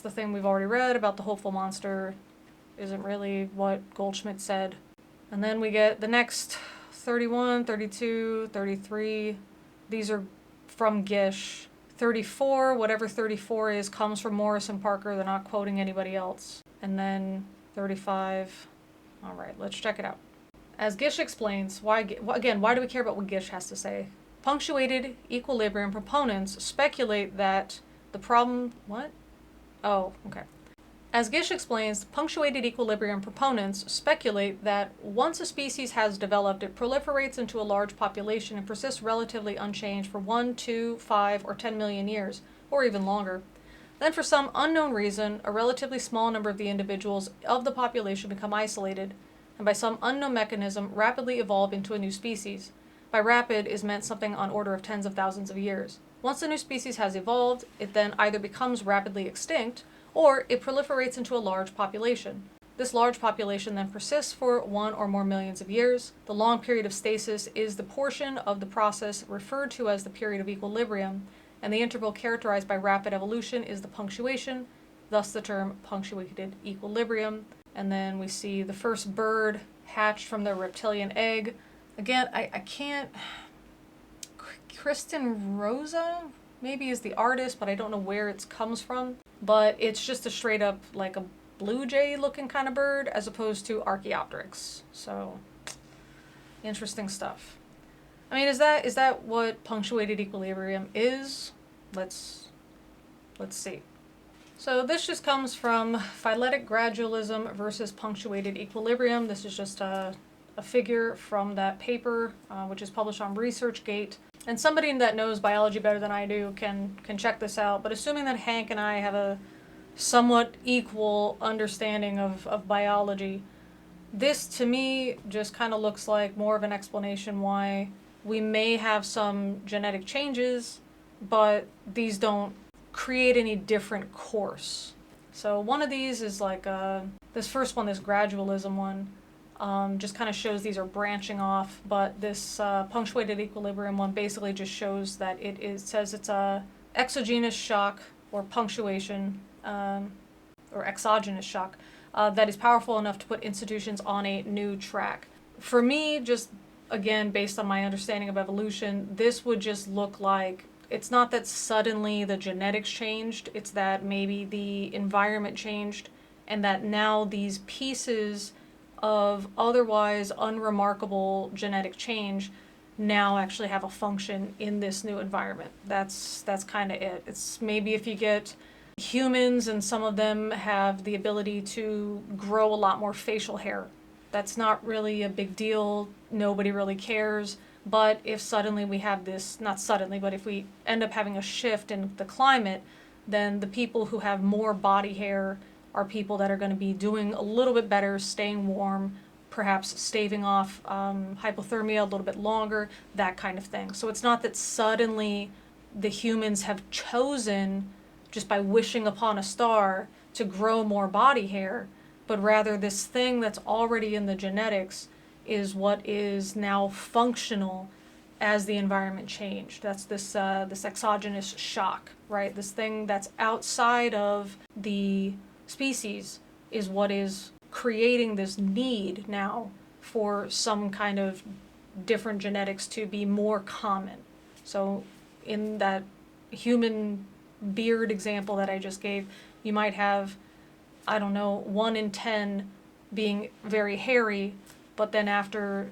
thing we've already read about the hopeful monster isn't really what Goldschmidt said. And then we get the next 31, 32, 33. These are from Gish. 34, whatever 34 is, comes from Morris and Parker. They're not quoting anybody else. And then 35. All right, let's check it out. As Gish explains, why do we care about what Gish has to say? Punctuated equilibrium proponents speculate that the problem... What? Oh, okay. As Gish explains, punctuated equilibrium proponents speculate that once a species has developed, it proliferates into a large population and persists relatively unchanged for 1, 2, 5, or 10 million years, or even longer. Then for some unknown reason, a relatively small number of the individuals of the population become isolated, and by some unknown mechanism rapidly evolve into a new species. By rapid is meant something on order of tens of thousands of years. Once a new species has evolved, it then either becomes rapidly extinct, or it proliferates into a large population. This large population then persists for 1 or more millions of years. The long period of stasis is the portion of the process referred to as the period of equilibrium, and the interval characterized by rapid evolution is the punctuation, thus the term punctuated equilibrium. And then we see the first bird hatched from the reptilian egg. Again, I can't... Kristen Rosa maybe is the artist, but I don't know where it comes from. But it's just a straight up like a blue jay looking kind of bird as opposed to Archaeopteryx. So interesting stuff. I mean, is that what punctuated equilibrium is? Let's see. So this just comes from phyletic gradualism versus punctuated equilibrium. This is just a figure from that paper, which is published on ResearchGate. And somebody that knows biology better than I do can check this out. But assuming that Hank and I have a somewhat equal understanding of biology, this to me just kind of looks like more of an explanation why we may have some genetic changes, but these don't create any different course. So one of these is like this first one, this gradualism one, just kind of shows these are branching off, but this punctuated equilibrium one basically just shows that it says it's a exogenous shock or punctuation or exogenous shock that is powerful enough to put institutions on a new track. For me, just again, based on my understanding of evolution, this would just look like, it's not that suddenly the genetics changed, it's that maybe the environment changed and that now these pieces of otherwise unremarkable genetic change now actually have a function in this new environment. That's kind of it. It's maybe if you get humans and some of them have the ability to grow a lot more facial hair. That's not really a big deal. Nobody really cares. But if suddenly we have this, not suddenly, but if we end up having a shift in the climate, then the people who have more body hair are people that are going to be doing a little bit better, staying warm, perhaps staving off hypothermia a little bit longer, that kind of thing. So it's not that suddenly the humans have chosen, just by wishing upon a star, to grow more body hair, but rather this thing that's already in the genetics is what is now functional as the environment changed. That's this exogenous shock, right? This thing that's outside of the species is what is creating this need now for some kind of different genetics to be more common. So in that human beard example that I just gave, you might have, I don't know, 1 in 10 being very hairy, but then after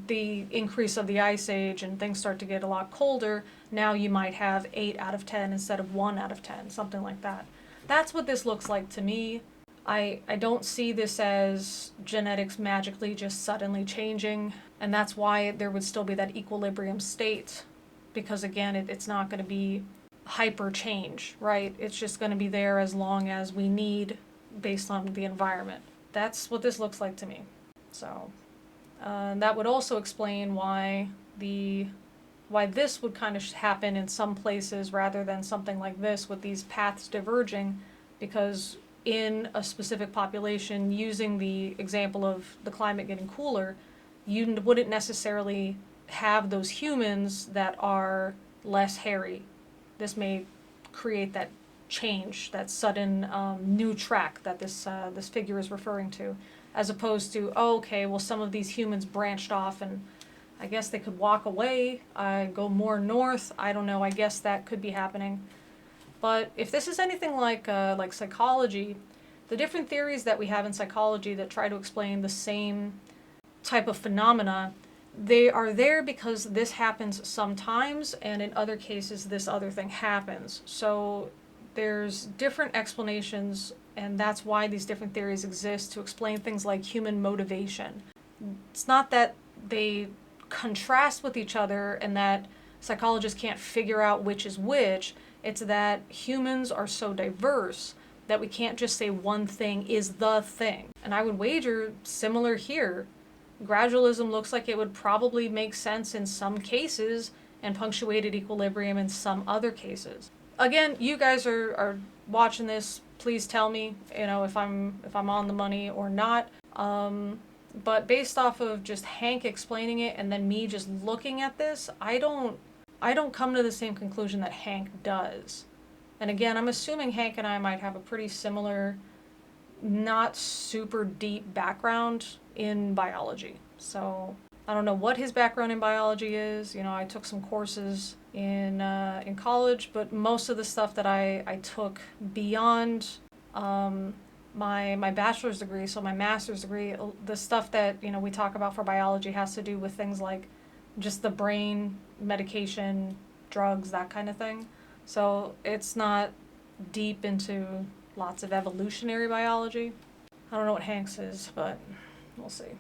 the increase of the ice age and things start to get a lot colder, now you might have 8 out of 10 instead of 1 out of 10, something like that. That's what this looks like to me. I don't see this as genetics magically just suddenly changing, and that's why there would still be that equilibrium state, because again, it's not going to be hyper change, right? It's just going to be there as long as we need based on the environment. That's what this looks like to me. So that would also explain why this would kind of happen in some places rather than something like this with these paths diverging, because in a specific population, using the example of the climate getting cooler, you wouldn't necessarily have those humans that are less hairy. This may create that change, that sudden new track that this figure is referring to, as opposed to, oh, okay, well, some of these humans branched off and I guess they could walk away, go more north. I don't know. I guess that could be happening. But if this is anything like psychology, the different theories that we have in psychology that try to explain the same type of phenomena, they are there because this happens sometimes, and in other cases, this other thing happens. So there's different explanations, and that's why these different theories exist, to explain things like human motivation. It's not that they contrast with each other and that psychologists can't figure out which is which. It's that humans are so diverse that we can't just say one thing is the thing. And I would wager similar here. Gradualism looks like it would probably make sense in some cases and punctuated equilibrium in some other cases. Again, you guys are watching this please tell me, if I'm on the money or not. But based off of just Hank explaining it and then me just looking at this, I don't come to the same conclusion that Hank does. And again, I'm assuming Hank and I might have a pretty similar, not super deep background in biology. So I don't know what his background in biology is. I took some courses in college, but most of the stuff that I took beyond my bachelor's degree, so my master's degree, the stuff that we talk about for biology has to do with things like just the brain, medication, drugs, that kind of thing. So it's not deep into lots of evolutionary biology. I don't know what Hank's is, but we'll see.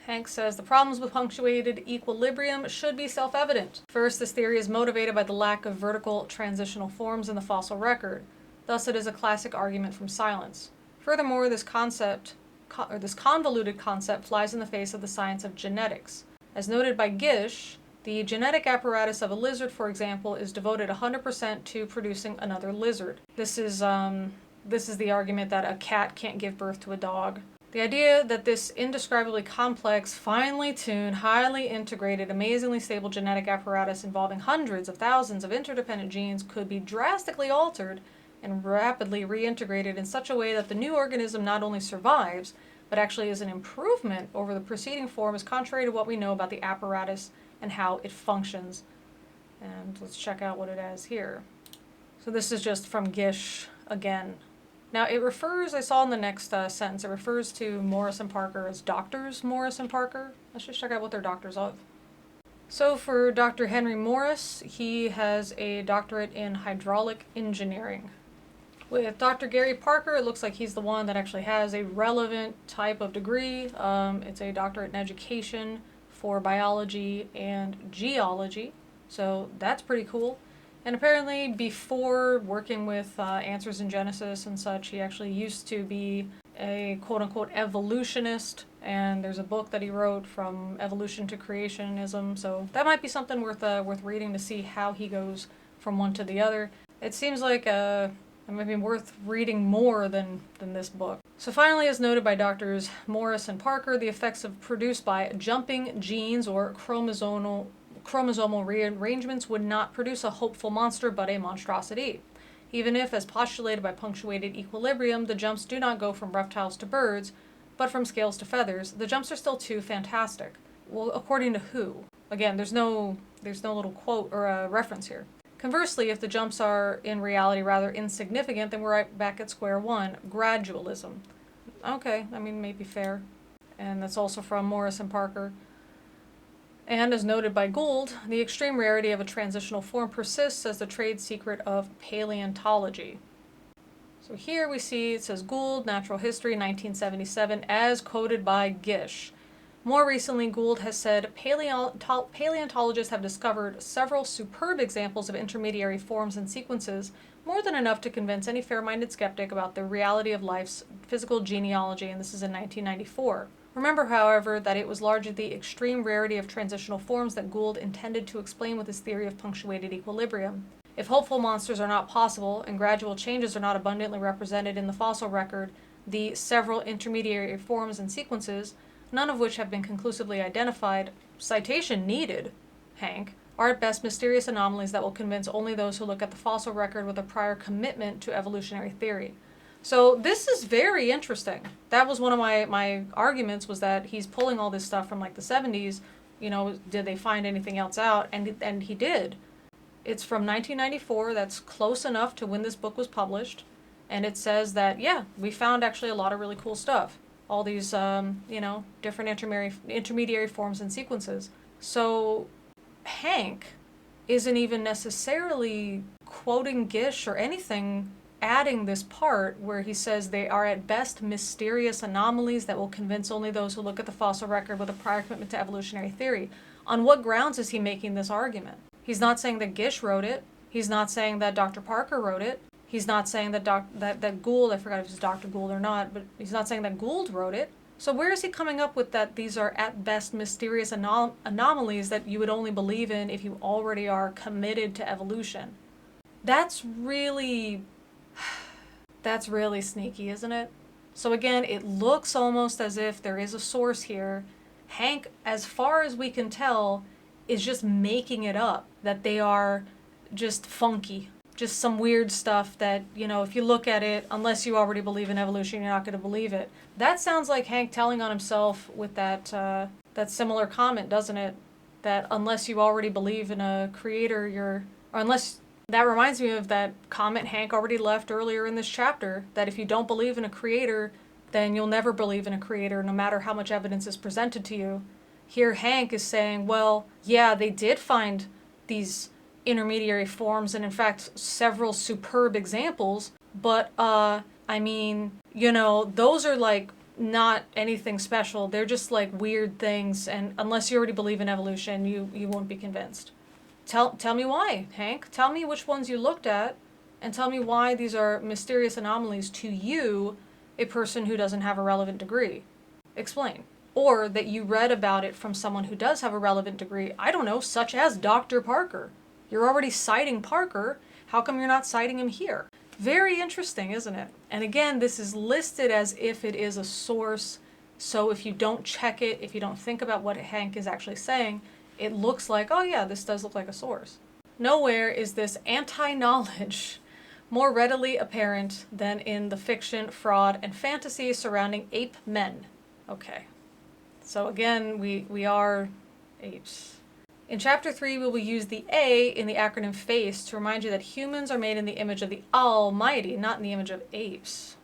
Hank says the problems with punctuated equilibrium should be self-evident. First, this theory is motivated by the lack of vertical transitional forms in the fossil record. Thus, it is a classic argument from silence. Furthermore, this convoluted concept flies in the face of the science of genetics. As noted by Gish, the genetic apparatus of a lizard, for example, is devoted 100% to producing another lizard. This is the argument that a cat can't give birth to a dog. The idea that this indescribably complex, finely tuned, highly integrated, amazingly stable genetic apparatus involving hundreds of thousands of interdependent genes could be drastically altered and rapidly reintegrated in such a way that the new organism not only survives, but actually is an improvement over the preceding form is contrary to what we know about the apparatus and how it functions. And let's check out what it has here. So this is just from Gish again. Now it refers, I saw in the next sentence, it refers to Morris and Parker as Doctors Morris and Parker. Let's just check out what they're doctors of. So for Dr. Henry Morris, he has a doctorate in hydraulic engineering. With Dr. Gary Parker, it looks like he's the one that actually has a relevant type of degree. It's a doctorate in education for biology and geology, so that's pretty cool. And apparently before working with Answers in Genesis and such, he actually used to be a quote-unquote evolutionist, and there's a book that he wrote, From Evolution to Creationism, so that might be something worth reading to see how he goes from one to the other. It seems like it might be worth reading more than this book. So finally, as noted by Doctors Morris and Parker, the effects produced by jumping genes or chromosomal rearrangements would not produce a hopeful monster but a monstrosity. Even if, as postulated by punctuated equilibrium, the jumps do not go from reptiles to birds, but from scales to feathers, the jumps are still too fantastic. Well, according to who? Again, there's no little quote or a reference here. Conversely, if the jumps are in reality rather insignificant, then we're right back at square one, gradualism. Okay, maybe fair. And that's also from Morris and Parker. And as noted by Gould, the extreme rarity of a transitional form persists as the trade secret of paleontology. So here we see, it says Gould, Natural History, 1977, as quoted by Gish. More recently, Gould has said paleontologists have discovered several superb examples of intermediary forms and sequences, more than enough to convince any fair-minded skeptic about the reality of life's physical genealogy, and this is in 1994. Remember, however, that it was largely the extreme rarity of transitional forms that Gould intended to explain with his theory of punctuated equilibrium. If hopeful monsters are not possible, and gradual changes are not abundantly represented in the fossil record, the several intermediary forms and sequences, none of which have been conclusively identified, citation needed, Hank, are at best mysterious anomalies that will convince only those who look at the fossil record with a prior commitment to evolutionary theory. So this is very interesting. That was one of my arguments, was that he's pulling all this stuff from like the 70s. Did they find anything else out? And he did. It's from 1994. That's close enough to when this book was published. And it says that, yeah, we found actually a lot of really cool stuff. All these, different intermediary forms and sequences. So Hank isn't even necessarily quoting Gish or anything, adding this part where he says they are at best mysterious anomalies that will convince only those who look at the fossil record with a prior commitment to evolutionary theory. On what grounds is he making this argument? He's not saying that Gish wrote it. He's not saying that Dr. Parker wrote it. He's not saying that that Gould, I forgot if it's Dr. Gould or not, but he's not saying that Gould wrote it. So where is he coming up with that these are at best mysterious anomalies that you would only believe in if you already are committed to evolution? That's really... That's really sneaky, isn't it? So again, it looks almost as if there is a source here. Hank, as far as we can tell, is just making it up, that they are just funky. Just some weird stuff that, you know, if you look at it, unless you already believe in evolution, you're not going to believe it. That sounds like Hank telling on himself with that similar comment, doesn't it? That unless you already believe in a creator, that reminds me of that comment Hank already left earlier in this chapter, that if you don't believe in a creator, then you'll never believe in a creator, no matter how much evidence is presented to you. Here Hank is saying, well, yeah, they did find these intermediary forms, and in fact several superb examples, but I mean, you know, those are like not anything special. They're just like weird things, and unless you already believe in evolution, you won't be convinced. Tell me why, Hank. Tell me which ones you looked at, and tell me why these are mysterious anomalies to you, a person who doesn't have a relevant degree. Explain. Or that you read about it from someone who does have a relevant degree, I don't know, such as Dr. Parker. You're already citing Parker. How come you're not citing him here? Very interesting, isn't it? And again, this is listed as if it is a source. So if you don't check it, if you don't think about what Hank is actually saying, it looks like, oh yeah, this does look like a source. Nowhere is this anti-knowledge more readily apparent than in the fiction, fraud, and fantasy surrounding ape men. Okay. So again, we are apes. In Chapter 3, we will use the A in the acronym FACE to remind you that humans are made in the image of the Almighty, not in the image of apes.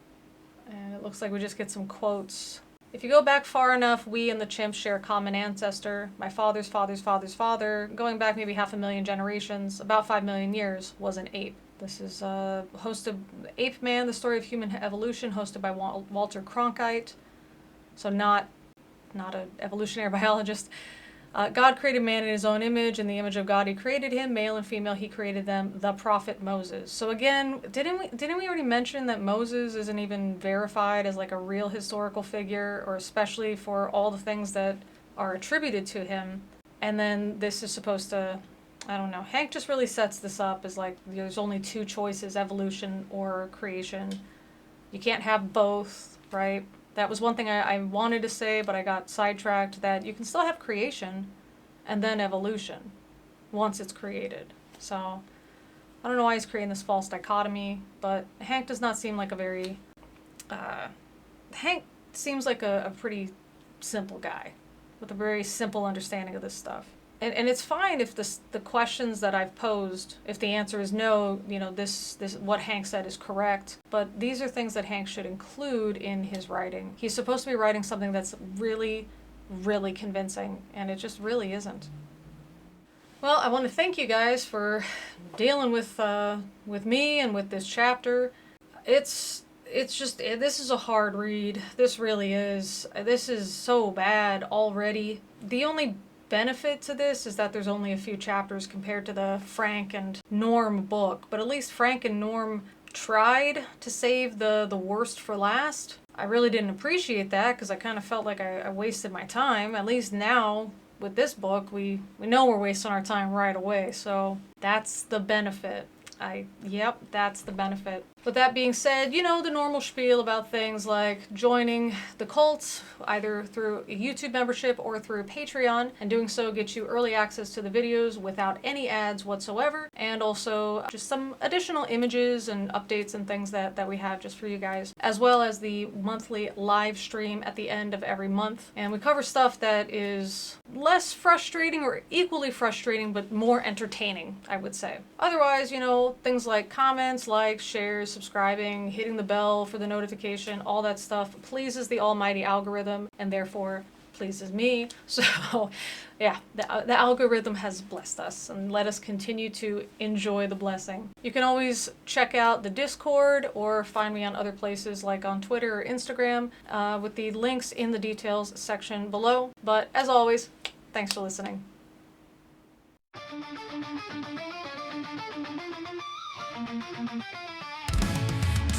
And it looks like we just get some quotes. If you go back far enough, we and the chimps share a common ancestor. My father's father's father's father, going back maybe 500,000 generations, about 5 million years, was an ape. This is hosted Ape Man, the story of human evolution, hosted by Walter Cronkite. So not an evolutionary biologist. God created man in his own image. In the image of God, he created him. Male and female, he created them. The prophet Moses. So again, didn't we already mention that Moses isn't even verified as like a real historical figure, or especially for all the things that are attributed to him? And then this is supposed to, I don't know. Hank just really sets this up as like there's only two choices, evolution or creation. You can't have both, right? That was one thing I wanted to say, but I got sidetracked, that you can still have creation and then evolution once it's created. So I don't know why he's creating this false dichotomy, but Hank does not seem like a very... Hank seems like a pretty simple guy with a very simple understanding of this stuff. And it's fine if the questions that I've posed, if the answer is no, you know, this what Hank said is correct. But these are things that Hank should include in his writing. He's supposed to be writing something that's really, really convincing, and it just really isn't. Well, I want to thank you guys for dealing with me and with this chapter. This is a hard read. This really is. This is so bad already. The only benefit to this is that there's only a few chapters compared to the Frank and Norm book, but at least Frank and Norm tried to save the worst for last. I really didn't appreciate that because I kind of felt like I wasted my time. At least now with this book, we know we're wasting our time right away, so that's the benefit. That's the benefit. With that being said, you know the normal spiel about things like joining the cult, either through a YouTube membership or through Patreon, and doing so gets you early access to the videos without any ads whatsoever, and also just some additional images and updates and things that we have just for you guys, as well as the monthly live stream at the end of every month. And we cover stuff that is less frustrating or equally frustrating, but more entertaining, I would say. Otherwise, you know, things like comments, likes, shares, subscribing, hitting the bell for the notification, all that stuff pleases the almighty algorithm and therefore pleases me. So yeah, the algorithm has blessed us and let us continue to enjoy the blessing. You can always check out the Discord or find me on other places like on Twitter or Instagram with the links in the details section below. But as always, thanks for listening.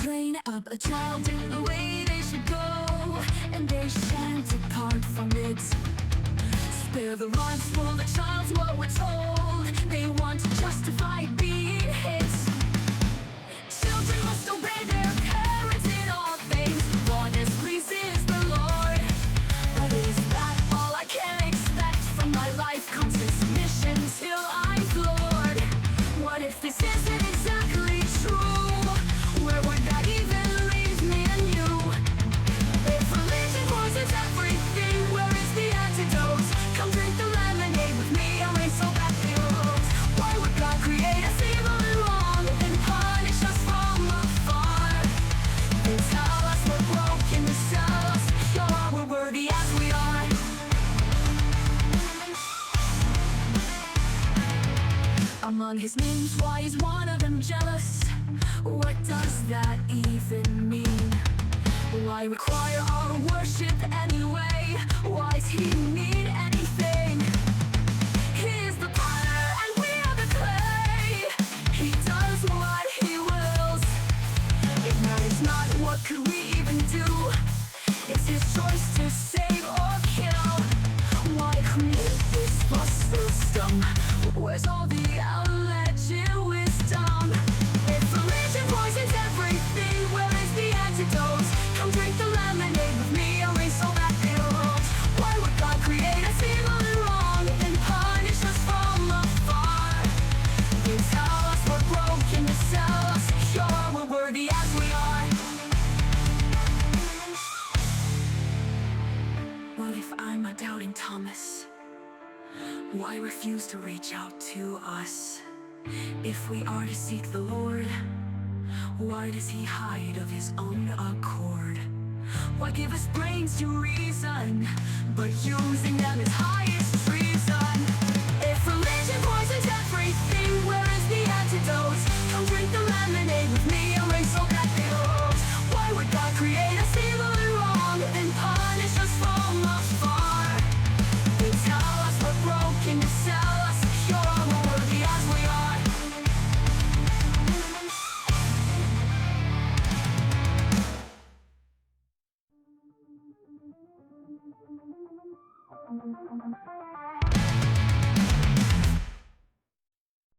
Train up a child in the way they should go, and they shan't depart from it. Spare the rod for the child's what we're told. They want to justify being hit. Children must obey their parents. on his knees. Why is one of them jealous? What does that even mean? Why require our worship anyway? Why does he need anything? He is the potter and we are the clay. He does what he wills. If matters not, what could we even do? It's his choice to save or kill. Why create this fuss system? Where's all the alleged wisdom? If religion poisons everything, where is the antidote? Come drink the lemonade with me, erase all that guilt. Why would God create us evil and wrong, and punish us from afar? You tell us we're broken, to sell us secure, we're worthy as we are. What if I'm a doubting Thomas? Why refuse to reach out to us? If we are to seek the Lord, why does he hide of his own accord? Why give us brains to reason, but using them is highest treason?